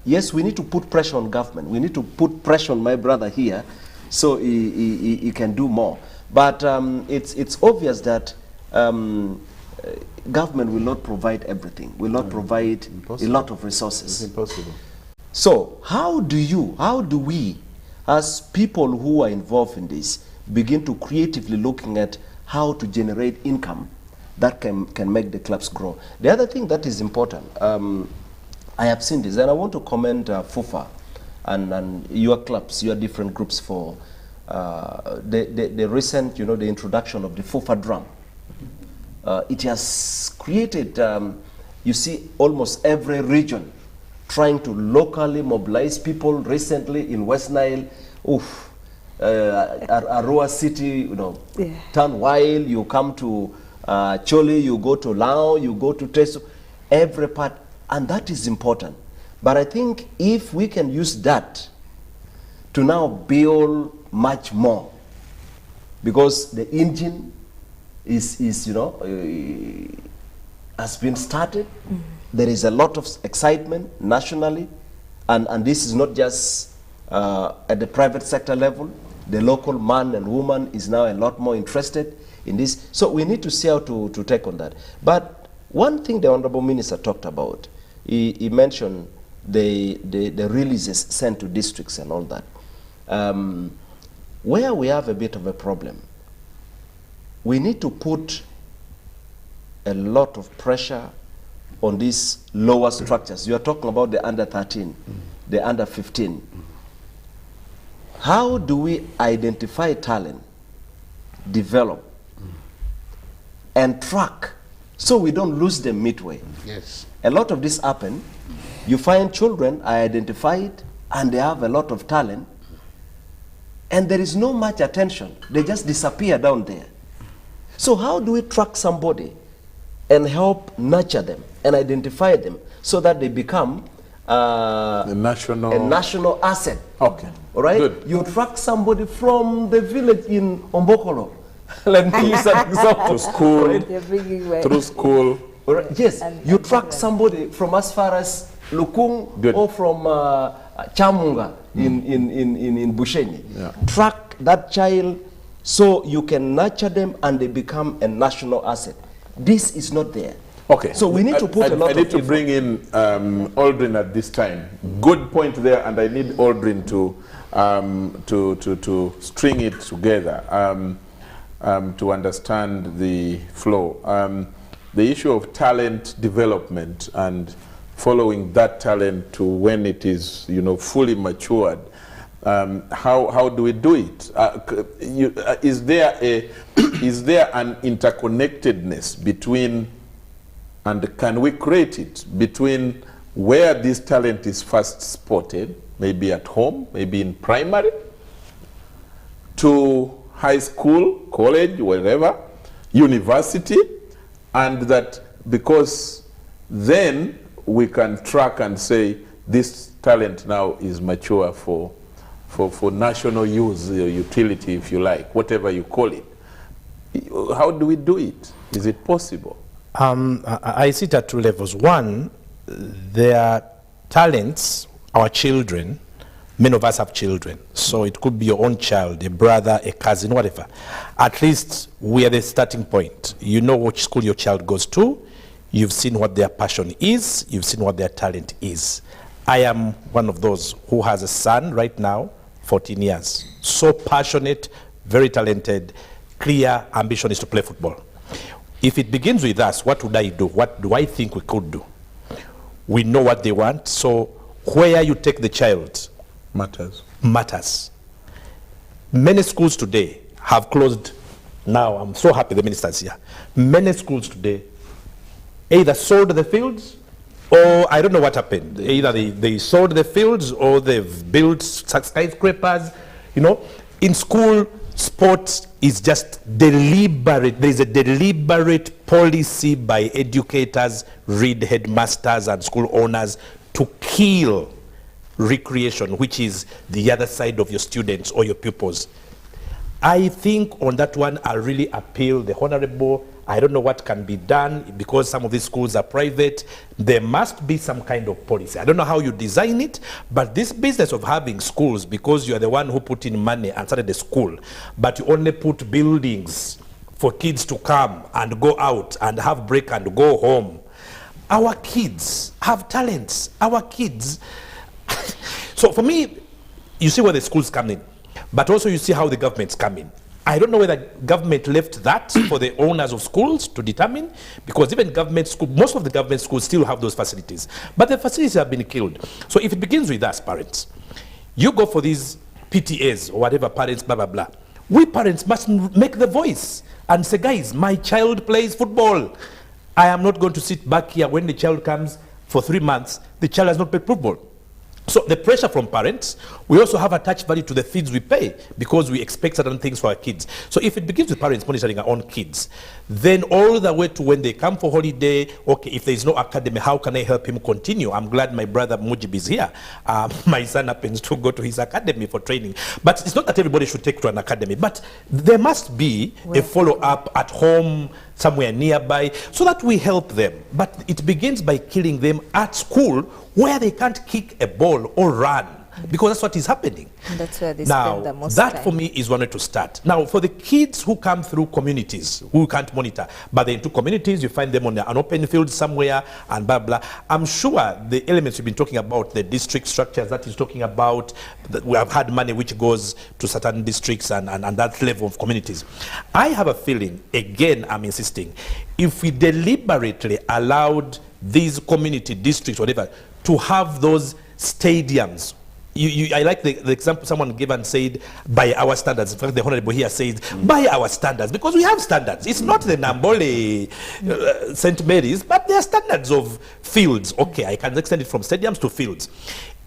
yes, we need to put pressure on government. We need to put pressure on my brother here so he can do more. But it's obvious that government will not provide everything, will not provide a lot of resources. It's impossible. So how do we as people who are involved in this begin to creatively looking at how to generate income that can make the clubs grow. The other thing that is important, I have seen this, and I want to commend FUFA and your clubs, your different groups for the recent, the introduction of the FUFA drum. It has created, you see, almost every region trying to locally mobilize people. Recently in West Nile, Arua City, turn wild, you come to Choli, you go to Lao, you go to Teso, every part, and that is important. But I think if we can use that to now build much more, because the engine is has been started. There is a lot of excitement nationally, and this is not just at the private sector level. The local man and woman is now a lot more interested in this. So we need to see how to take on that. But one thing the Honorable Minister talked about, he mentioned the releases sent to districts and all that. Where we have a bit of a problem, we need to put a lot of pressure on these lower structures. You are talking about the under 13, the under 15. How do we identify talent, develop, and track so we don't lose them midway? Yes. A lot of this happen. You find children are identified and they have a lot of talent, and there is no much attention. They just disappear down there. So how do we track somebody and help nurture them and identify them so that they become a national asset? Okay. All right? Good. You track somebody from the village in Ombokolo. Let me use that example. To school, right? through school. Right. Yes, you track somebody from as far as Lukung or from Chamunga in Bushenyi. Yeah. Track that child so you can nurture them and they become a national asset. This is not there. Okay. So we need to put a lot of... I need to bring in Aldrin at this time. Good point there, and I need Aldrin to string it together to understand the flow. The issue of talent development and following that talent to when it is, fully matured. How do we do it? Is there an interconnectedness between, and can we create it, between where this talent is first spotted, maybe at home, maybe in primary, to high school, college, wherever, university, and that because then we can track and say this talent now is mature for national use, utility, if you like, whatever you call it. How do we do it? Is it possible? I see it at two levels. One, their talents, our children, many of us have children, so it could be your own child, a brother, a cousin, whatever. At least we are the starting point. You know which school your child goes to, you've seen what their passion is, you've seen what their talent is. I am one of those who has a son right now, 14 years. So passionate, very talented, clear ambition is to play football. If it begins with us, what would I do? What do I think we could do? We know what they want, so where you take the child matters. Many schools today have closed. Now, I'm so happy the minister's here. Many schools today either sold the fields or I don't know what happened. Either they sold the fields or they've built skyscrapers. In school, sports is just deliberate. There's a deliberate policy by educators, read headmasters and school owners to kill recreation, which is the other side of your students or your pupils. I think on that one, I really appeal the Honorable. I don't know what can be done because some of these schools are private. There must be some kind of policy. I don't know how you design it, but this business of having schools, because you are the one who put in money and started the school, but you only put buildings for kids to come and go out and have break and go home. Our kids have talents. Our kids. So for me, you see where the schools come in, but also you see how the governments come in. I don't know whether government left that for the owners of schools to determine, because even government school, most of the government schools still have those facilities, but the facilities have been killed. So if it begins with us parents, you go for these PTAs or whatever, parents, blah, blah, blah. We parents must make the voice and say, guys, my child plays football. I am not going to sit back here when the child comes for 3 months, the child has not played football. So the pressure from parents, we also have attached value to the fees we pay because we expect certain things for our kids. So if it begins with parents monitoring our own kids, then all the way to when they come for holiday, okay, if there is no academy, how can I help him continue? I'm glad my brother Mujib is here. My son happens to go to his academy for training. But it's not that everybody should take to an academy, but there must be a follow-up at home, somewhere nearby, so that we help them. But it begins by killing them at school where they can't kick a ball or run, because that's what is happening. And that's where they spend the most that time. For me is one way to start. Now, for the kids who come through communities, who can't monitor, but they're into communities, you find them on an open field somewhere, and blah, blah. I'm sure the elements we've been talking about, the district structures that is talking about, that we have had money which goes to certain districts and that level of communities. I have a feeling, again, I'm insisting, if we deliberately allowed these community districts, whatever, to have those stadiums. I like the example someone gave and said, by our standards. In fact, the Honorable here says, by our standards, because we have standards. It's not the Nambole St. Mary's, but there are standards of fields. Okay, I can extend it from stadiums to fields.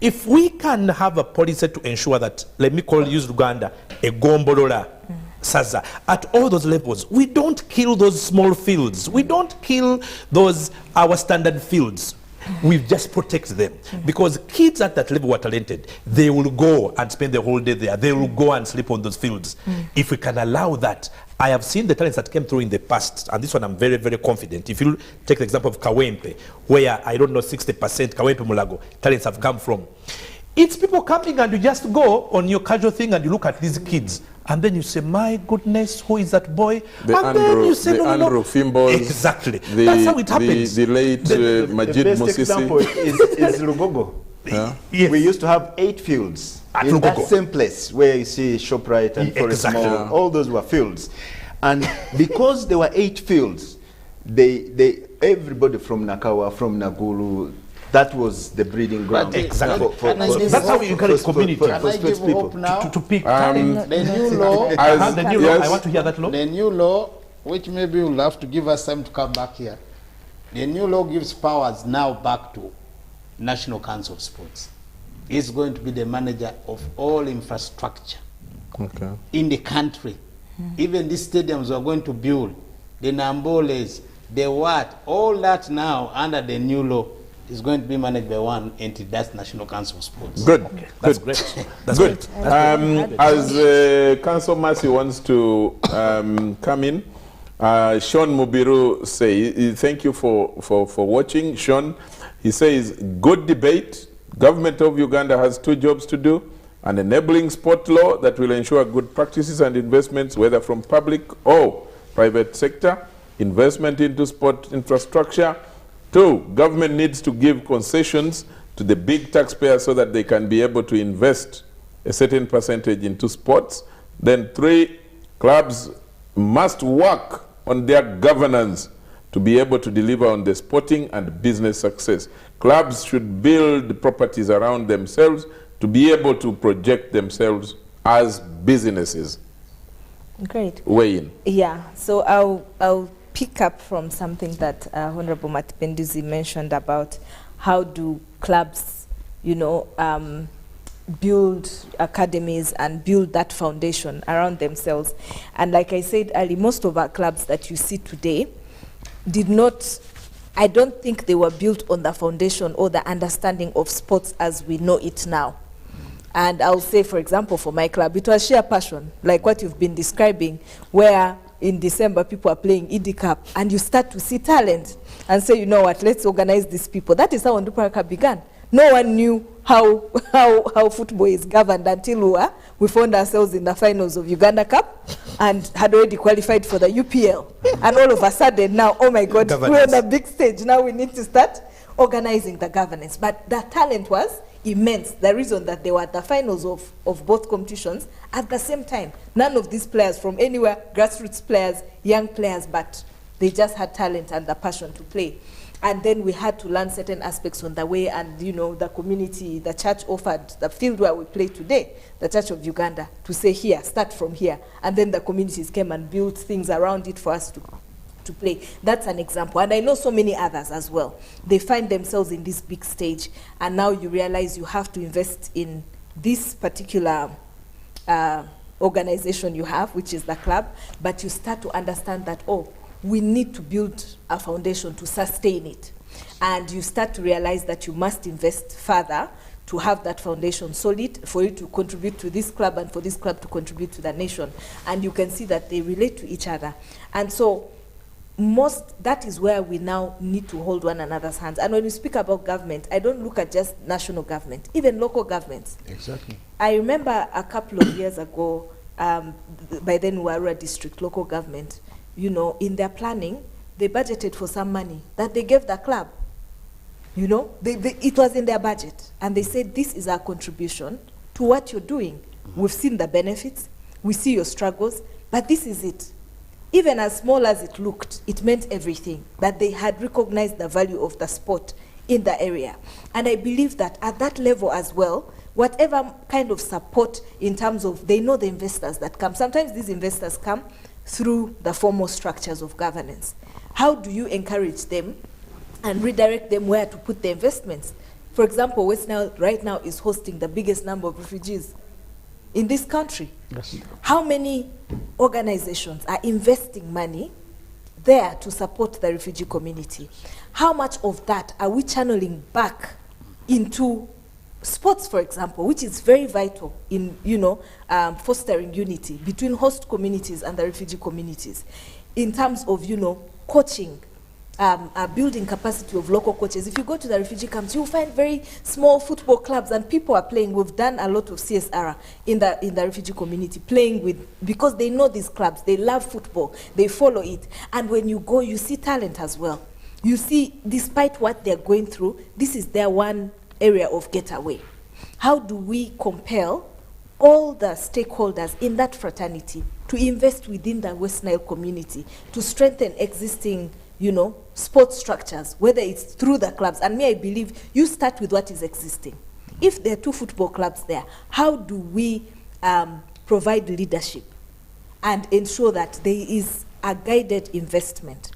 If we can have a policy to ensure that, let me use Uganda, a Gombolola, Saza, at all those levels, we don't kill those small fields. We don't kill those, our standard fields. We just protect them, because kids at that level who are talented, they will go and spend the whole day there. They will go and sleep on those fields. If we can allow that, I have seen the talents that came through in the past, and this one I'm very, very confident. If you take the example of Kawempe, where I don't know 60% Kawempe Mulago talents have come from. It's people coming and you just go on your casual thing and you look at these kids and then you say, my goodness, who is that boy? Then you say, Andrew Fimbos. Exactly. That's how it happens. The late Majid The best Musisi. example is Lugogo. Yes. We used to have 8 fields At in that Lugogo. same place where you see ShopRite and Forest Exactly. Mall. All those were fields. And because there were 8 fields, everybody from Nakawa, from Nagulu, that was the breeding ground. Exactly. That's how we encourage community. For Can I give people. hope now? To pick The new law, I want to hear that law. the new law, which maybe you'll have to give us time to come back here. The new law gives powers now back to National Council of Sports. He's going to be the manager of all infrastructure in the country. Even these stadiums we're going to build, the Namboles, the what, all that now under the new law is going to be managed by one entity, that's National Council of Sports. Good. Okay. That's great. That's Good. great. As Council Mercy wants to come in, Sean Mubiru say, thank you for watching. Sean, he says, good debate. Government of Uganda has 2 jobs to do: an enabling sport law that will ensure good practices and investments, whether from public or private sector, investment into sport infrastructure. 2, government needs to give concessions to the big taxpayers so that they can be able to invest a certain percentage into sports. Then 3, clubs must work on their governance to be able to deliver on the sporting and business success. Clubs should build properties around themselves to be able to project themselves as businesses. Great. Weigh in. Yeah, so I'll pick up from something that Honorable Matipenduzi mentioned about how do clubs, build academies and build that foundation around themselves. And like I said earlier, most of our clubs that you see today I don't think they were built on the foundation or the understanding of sports as we know it now. And I'll say, for example, for my club, it was sheer passion, like what you've been describing, where in December people are playing ED Cup, and you start to see talent and say, you know what, let's organize these people. That is how Onduparaka began. No one knew how football is governed until we found ourselves in the finals of Uganda Cup and had already qualified for the UPL. And all of a sudden now, oh my God, we're on a big stage. Now we need to start organizing the governance. But the talent was immense, the reason that they were at the finals of both competitions at the same time. None of these players from anywhere, grassroots players, young players, but they just had talent and the passion to play. And then we had to learn certain aspects on the way, and you know, the community, the church offered the field where we play today, the Church of Uganda, to say here, start from here. And then the communities came and built things around it for us to play. That's an example. And I know so many others as well. They find themselves in this big stage, and now you realize you have to invest in this particular organization you have, which is the club, but you start to understand that, oh, we need to build a foundation to sustain it. And you start to realize that you must invest further to have that foundation solid for you to contribute to this club and for this club to contribute to the nation. And you can see that they relate to each other. And so that is where we now need to hold one another's hands. And when we speak about government, I don't look at just national government, even local governments. Exactly. I remember a couple of years ago, by then Warua district, local government, you know, in their planning, they budgeted for some money that they gave the club. You know, it was in their budget. And they said, this is our contribution to what you're doing. We've seen the benefits, we see your struggles, but this is it. Even as small as it looked, it meant everything, that they had recognized the value of the sport in the area. And I believe that at that level as well, whatever kind of support in terms of, they know the investors that come. Sometimes these investors come through the formal structures of governance. How do you encourage them and redirect them where to put the investments? For example, West Nile right now is hosting the biggest number of refugees in this country. Yes. How many organizations are investing money there to support the refugee community? How much of that are we channeling back into sports, for example, which is very vital in, you know, fostering unity between host communities and the refugee communities, in terms of, you know, coaching, building capacity of local coaches. If you go to the refugee camps, you'll find very small football clubs, and people are playing. We've done a lot of CSR in the refugee community, playing with, because they know these clubs, they love football, they follow it. And when you go, you see talent as well. You see, despite what they're going through, this is their one area of getaway. How do we compel all the stakeholders in that fraternity to invest within the West Nile community to strengthen existing, you know, sports structures, whether it's through the clubs? And me, I believe you start with what is existing. If there are 2 football clubs there, how do we provide leadership and ensure that there is a guided investment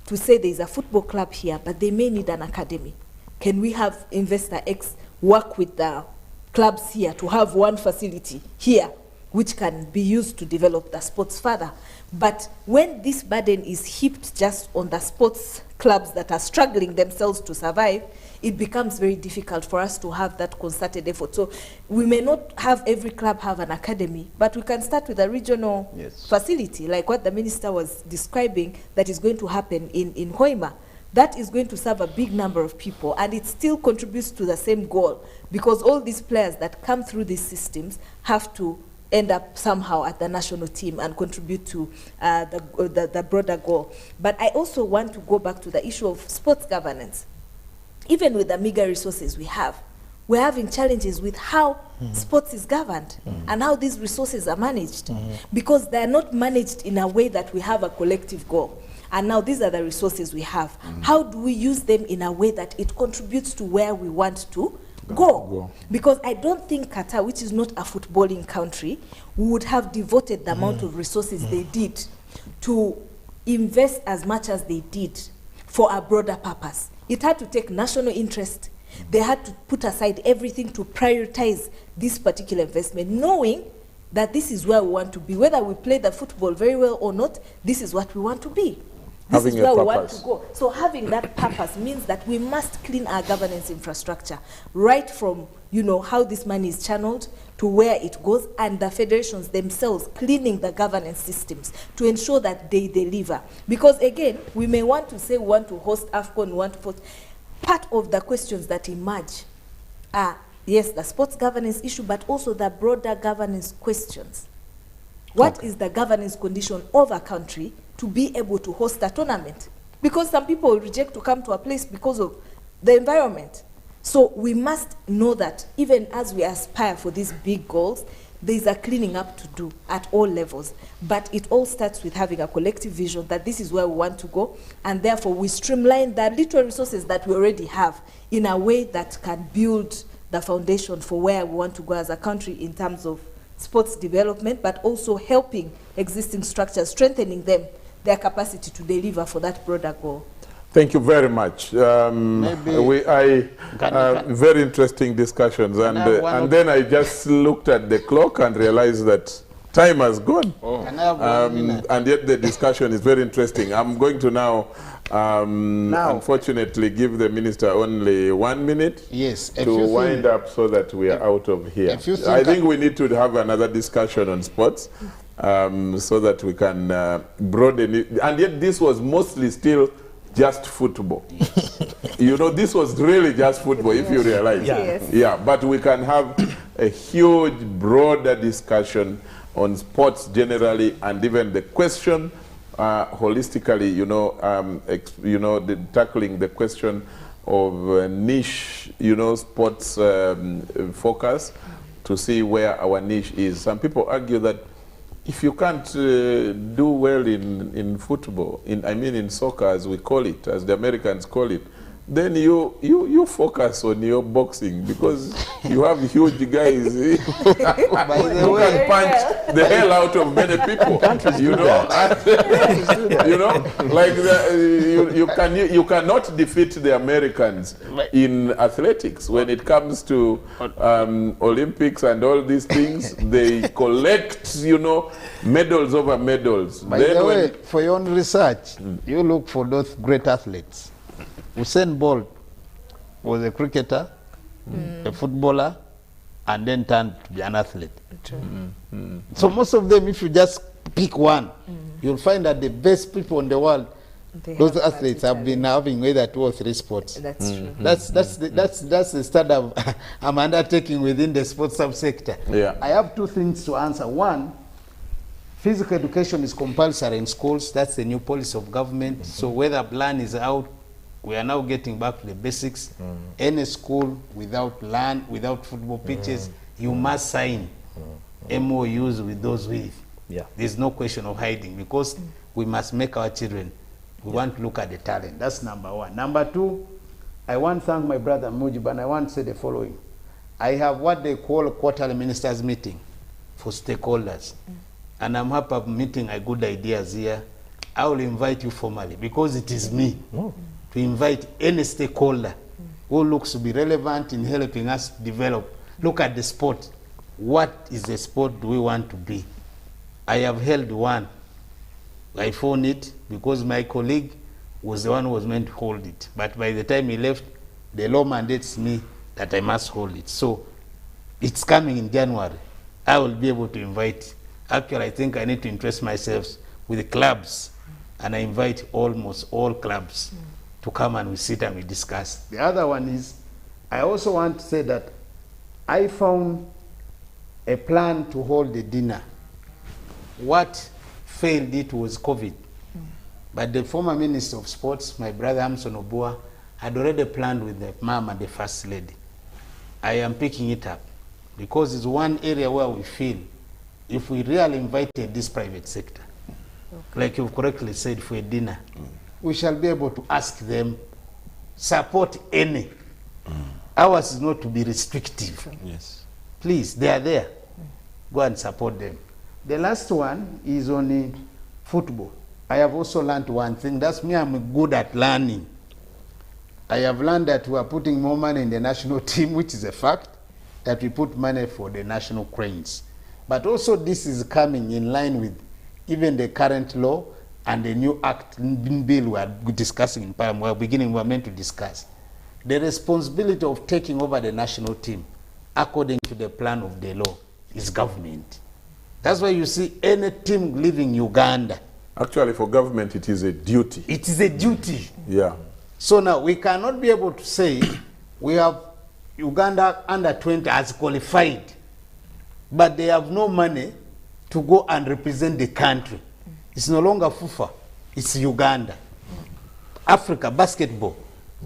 to say there is a football club here, but they may need an academy? Can we have investor X work with the clubs here to have one facility here which can be used to develop the sports further? But when this burden is heaped just on the sports clubs that are struggling themselves to survive, it becomes very difficult for us to have that concerted effort. So we may not have every club have an academy, but we can start with a regional facility, like what the minister was describing, that is going to happen in Hoima. That is going to serve a big number of people, and it still contributes to the same goal, because all these players that come through these systems have to end up somehow at the national team and contribute to the broader goal. But I also want to go back to the issue of sports governance. Even with the meager resources we have, we're having challenges with how sports is governed and how these resources are managed, because they're not managed in a way that we have a collective goal. And now these are the resources we have. How do we use them in a way that it contributes to where we want to go? Because I don't think Qatar, which is not a footballing country, would have devoted the amount of resources they did to invest as much as they did for a broader purpose. It had to take national interest. They had to put aside everything to prioritize this particular investment, knowing that this is where we want to be. Whether we play the football very well or not, this is what we want to be. This is where we want to go. So having that purpose means that we must clean our governance infrastructure, right from, you know, how this money is channeled to where it goes, and the federations themselves cleaning the governance systems to ensure that they deliver. Because again, we may want to say we want to host AFCON, we want to host. Part of the questions that emerge are, yes, the sports governance issue, but also the broader governance questions. What is the governance condition of a country to be able to host a tournament? Because some people reject to come to a place because of the environment. So we must know that even as we aspire for these big goals, there's a cleaning up to do at all levels. But it all starts with having a collective vision that this is where we want to go, and therefore we streamline the little resources that we already have in a way that can build the foundation for where we want to go as a country in terms of sports development, but also helping existing structures, strengthening them, their capacity to deliver for that broader goal. Thank you very much. Very interesting discussions, and then I just looked at the clock and realized that time has gone. And yet the discussion is very interesting. I'm going to now, unfortunately, give the minister only 1 minute to wind up so that we are out of here. I think we need to have another discussion on sports so that we can broaden it. And yet this was mostly still just football. You know, this was really just football, if you realize. Yeah, but we can have a huge, broader discussion on sports generally, and even the question holistically, tackling the question of niche, sports focus to see where our niche is. Some people argue that if you can't do well in football, in soccer as we call it, as the Americans call it, then you focus on your boxing, because you have huge guys who can punch the hell out of many people. You cannot defeat the Americans in athletics. When it comes to Olympics and all these things, they collect medals over medals. By the way, for your own research, you look for those great athletes. Usain Bolt was a cricketer, a footballer, and then turned to be an athlete. So most of them, if you just pick one, you'll find that the best people in the world, those athletes have been having either 2 or 3 sports. That's true. That's the study I'm undertaking within the sports subsector. I have 2 things to answer. One, physical education is compulsory in schools. That's the new policy of government. So whether plan is out, we are now getting back to the basics. Any school without land, without football pitches, you must sign MOUs with those with. There's no question of hiding, because we must make our children. We want to look at the talent. That's number 1. Number 2, I want to thank my brother Mujib, and I want to say the following. I have what they call a quarterly ministers meeting for stakeholders. And I'm happy of meeting a good ideas here. I will invite you formally, because it is me. To invite any stakeholder who looks to be relevant in helping us develop. Look at the sport. What is the sport do we want to be? I have held one. I phoned it because my colleague was the one who was meant to hold it. But by the time he left, the law mandates me that I must hold it. So it's coming in January. I will be able to invite. Actually, I think I need to interest myself with the clubs, and I invite almost all clubs to come and we sit and we discuss. The other one is, I also want to say that I found a plan to hold a dinner. What failed it was COVID. But the former Minister of Sports, my brother Amson Obua, had already planned with the mom and the First Lady. I am picking it up, because it's one area where we feel if we really invited this private sector, like you've correctly said, for a dinner, we shall be able to ask them, support any. Ours is not to be restrictive. Please, they are there. Go and support them. The last one is on football. I have also learned one thing. That's me, I'm good at learning. I have learned that we are putting more money in the national team, which is a fact, that we put money for the national cranes. But also this is coming in line with even the current law and the new act bill we are discussing in Parliament. We are meant to discuss. The responsibility of taking over the national team, according to the plan of the law, is government. That's why you see any team leaving Uganda. Actually, for government, it is a duty. It is a duty. So now, we cannot be able to say we have Uganda under 20 as qualified, but they have no money to go and represent the country. It's no longer FUFA, it's Uganda. Africa, basketball,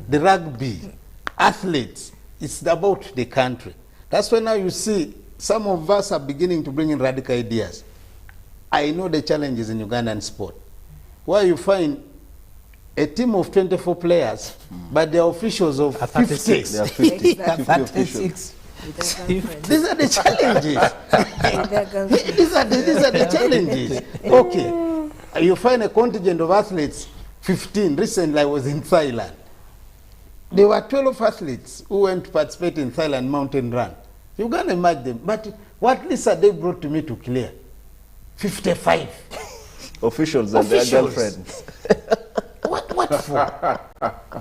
the rugby, athletes, It's about the country. That's why now you see some of us are beginning to bring in radical ideas. I know the challenges in Ugandan sport, where you find a team of 24 players, but they are officials of 50. They are 50. Exactly. 50 officials. These are the challenges. these are the challenges. Okay. You find a contingent of athletes, 15. Recently, I was in Thailand. There were 12 athletes who went to participate in Thailand mountain run. You can't imagine them. But what list are they brought to me to clear? 55. Officials and their girlfriends. What for?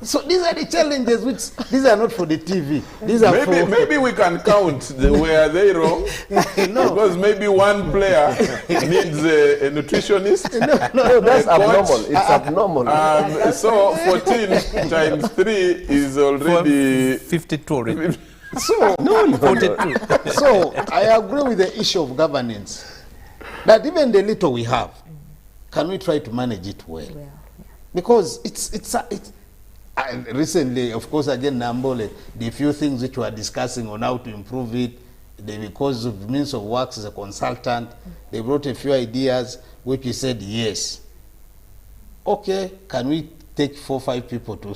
So these are the challenges which, these are not for the TV. These are Maybe we can count where they wrong. No. Because maybe one player needs a nutritionist. No, that's abnormal. It's abnormal. So 14 times 3 is already 52 already. So, so I agree with the issue of governance. That even the little we have, can we try to manage it well? Because it's recently, of course, again, Nambole, the few things which we are discussing on how to improve it, because of means of works as a consultant, they brought a few ideas which we said, yes. Okay, can we take 4 or 5 people to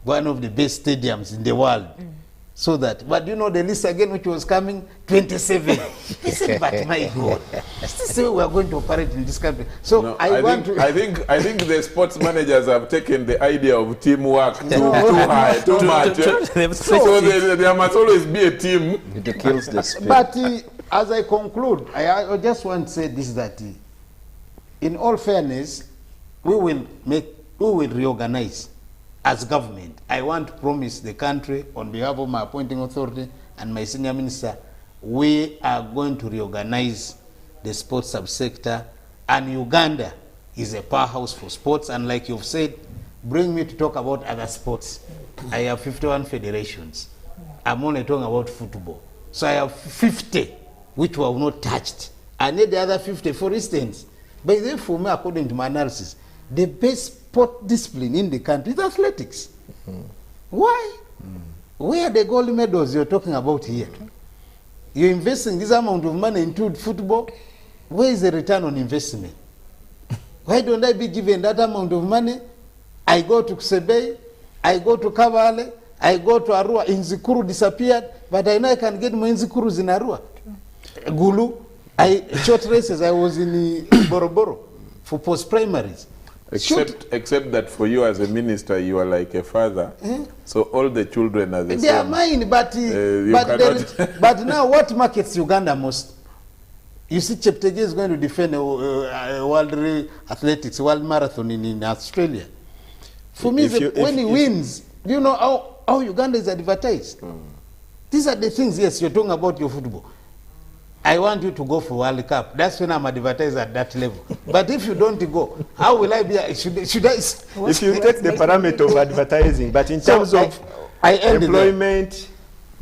one of the best stadiums in the world? So that, but you know the list again which was coming, 27. He said, but my God, is this the way we are going to operate in this country? So no, I think the sports managers have taken the idea of teamwork too high, too much. So there must always be a team. It kills the spirit. But as I conclude, I just want to say this, that in all fairness, we will reorganize. As government, I want to promise the country, on behalf of my appointing authority and my senior minister, we are going to reorganize the sports subsector, and Uganda is a powerhouse for sports. And like you've said, bring me to talk about other sports. I have 51 federations. I'm only talking about football. So I have 50 which were not touched. I need the other 50, for instance. But then for me, according to my analysis, the best sport discipline in the country is athletics. Why? Where are the gold medals you're talking about here? You're investing this amount of money into football. Where is the return on investment? Why don't I be given that amount of money? I go to Kusebei, I go to Kavale, I go to Arua. Inzikuru disappeared, but I know I can get my Inzikurus in Arua. Gulu, short races, I was in Boroboro for post-primaries. Except that for you as a minister, you are like a father. So all the children are the same. They are mine, but but now what markets Uganda most? You see, Cheptegei is going to defend a world athletics, world marathon in Australia. For me, when he wins, do you know how Uganda is advertised? These are the things. Yes, you're talking about your football. I want you to go for World Cup. That's when I'm advertised at that level. But if you don't go, how will I be? Should I? If you take the parameter of advertising, but in terms of employment,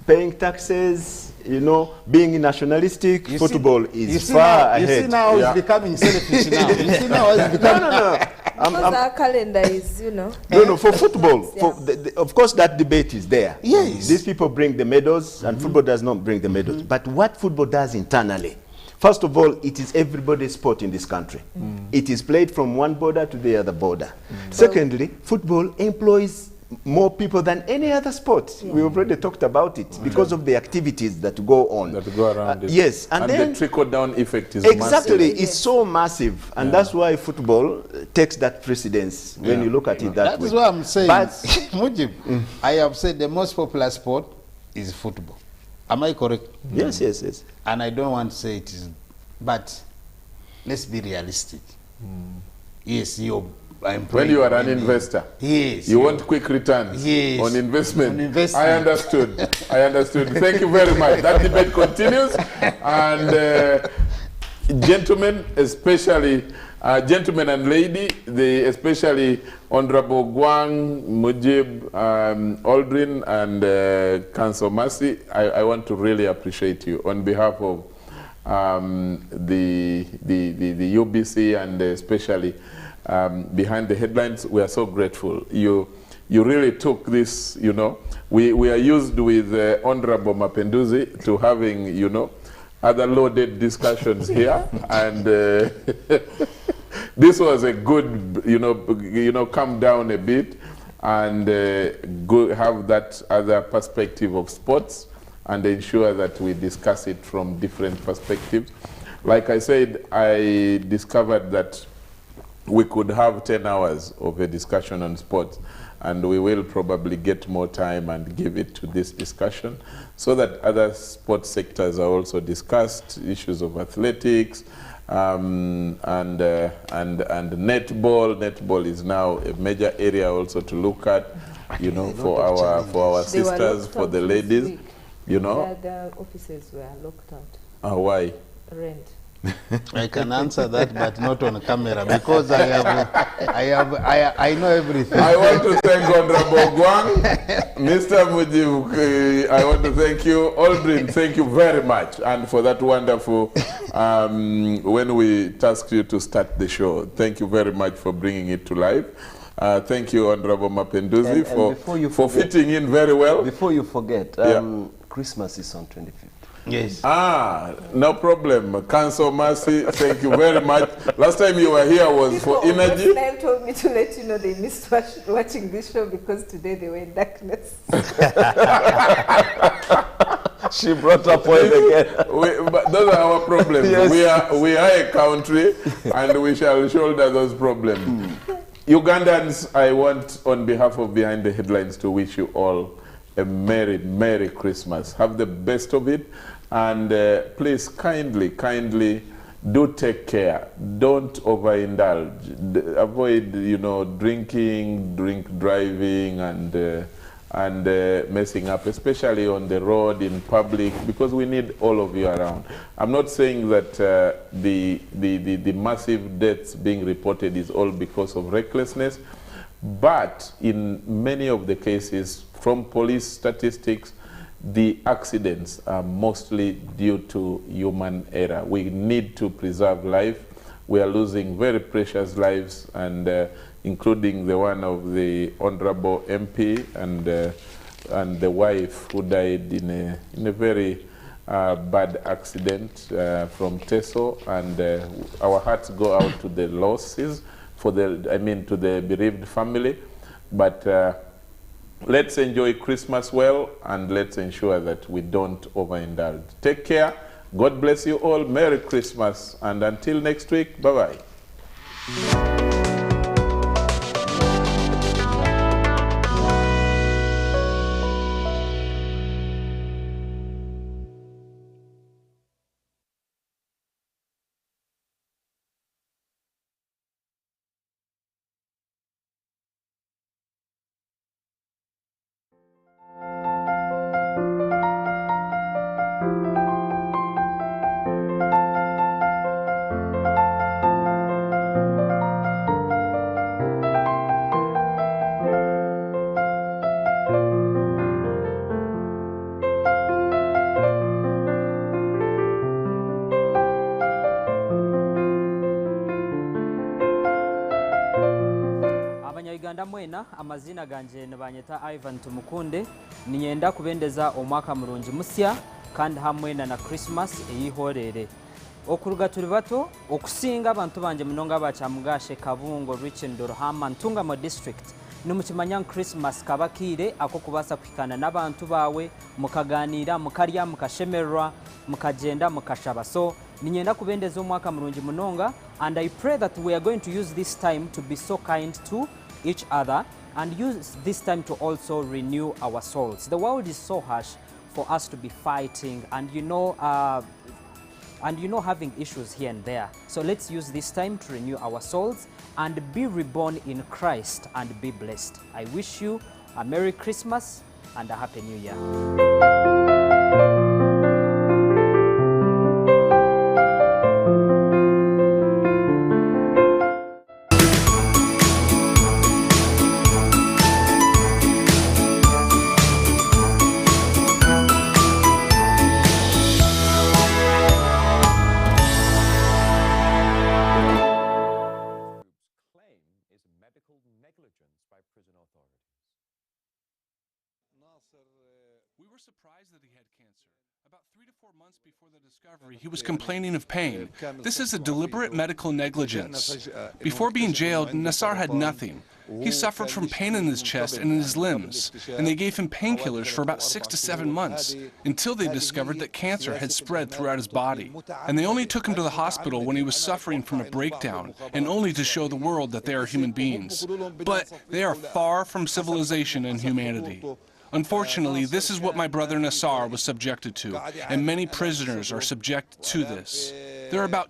paying taxes, you know, being nationalistic, football is far ahead. You see now it's becoming selfish now. You see now it's becoming... No. Because our calendar is, you know... No, for football, of course that debate is there. Yes. These people bring the medals, and football does not bring the medals. But what football does internally, first of all, it is everybody's sport in this country. It is played from one border to the other border. Secondly, football employs more people than any other sport. We already talked about it because of the activities that go on. That go around it. Yes. And then the trickle-down effect is exactly, massive. it's so massive. And that's why football takes that precedence when you look at it that way. That is what I'm saying. But Mujib, I have said the most popular sport is football. Am I correct? Yes, yes, yes. And I don't want to say it is, but let's be realistic. Yes, when you are an investor, you want quick returns on investment. I understood. I understood. Thank you very much. That debate continues. And gentlemen, especially gentlemen and lady, especially Honorable Gwang, Mujib, Aldrin, and Council Mercy, I want to really appreciate you on behalf of the UBC and especially behind the headlines. We are so grateful. You you really took this, you know. We are used with Honorable Mapenduzi to having, you know, other loaded discussions here, and this was a good, you know, come down a bit and go have that other perspective of sports and ensure that we discuss it from different perspectives. Like I said, I discovered that we could have 10 hours of a discussion on sports, and we will probably get more time and give it to this discussion so that other sports sectors are also discussed, issues of athletics, and netball. Netball is now a major area also to look at, you know, for our sisters, for the ladies, you know. The offices were locked out. Why? Rent. I can answer that, but not on camera, because I know everything. I want to thank Honorable Gwang, Mr. Mujib. I want to thank you, Aldrin. Thank you very much, and for that wonderful. When we tasked you to start the show, thank you very much for bringing it to life. Thank you, Honorable Mapenduzi, for fitting in very well. Before you forget, Christmas is on 25th. Yes. No problem. Council Mercy, thank you very much. Last time you were here was for energy. They told me to let you know they missed watching this show because today they were in darkness. She brought up point again. But those are our problems. Yes. We are a country, and we shall shoulder those problems. Ugandans, I want, on behalf of Behind the Headlines, to wish you all a Merry, Merry Christmas. Have the best of it. And please kindly do take care. Don't overindulge. Avoid, you know, drink driving and messing up, especially on the road, in public, because we need all of you around. I'm not saying that the massive deaths being reported is all because of recklessness, but in many of the cases, from police statistics, the accidents are mostly due to human error. We need to preserve life. We are losing very precious lives, and including the one of the Honorable MP and the wife who died in a very bad accident from Teso. And our hearts go out to the losses, to the bereaved family. But let's enjoy Christmas well, and let's ensure that we don't overindulge. Take care. God bless you all. Merry Christmas. And until next week, bye-bye. Abanyayuganda mwena amazina ganje nebanyeta Ivan Tumukunde ninyenda kubendeza omwaka mulungi musya kandi hamwe na Christmas eyihorere okuruga tuli bato okusinga abantu banje munonga abachamugashe Kabungo Richard Ruhama Ntunga mu district nimukimanya Christmas kabakire ako kubasa kwikana n'abantu bawe mukaganira mukarya mukashemerwa mukagenda mukashaba. So ninyenda kubendeza omwaka mulungi munonga, and I pray that we are going to use this time to be so kind to each other and use this time to also renew our souls. The world is so harsh for us to be fighting and having issues here and there. So let's use this time to renew our souls and be reborn in Christ and be blessed. I wish you a Merry Christmas and a Happy New Year. Negligence by prison authorities. We were surprised that he had cancer. About 3 to 4 months before the discovery, he was complaining of pain. This is a deliberate medical negligence. Before being jailed, Nassar had nothing. He suffered from pain in his chest and in his limbs, and they gave him painkillers for about 6 to 7 months, until they discovered that cancer had spread throughout his body. And they only took him to the hospital when he was suffering from a breakdown, and only to show the world that they are human beings. But they are far from civilization and humanity. Unfortunately, this is what my brother Nassar was subjected to, and many prisoners are subjected to this. There are about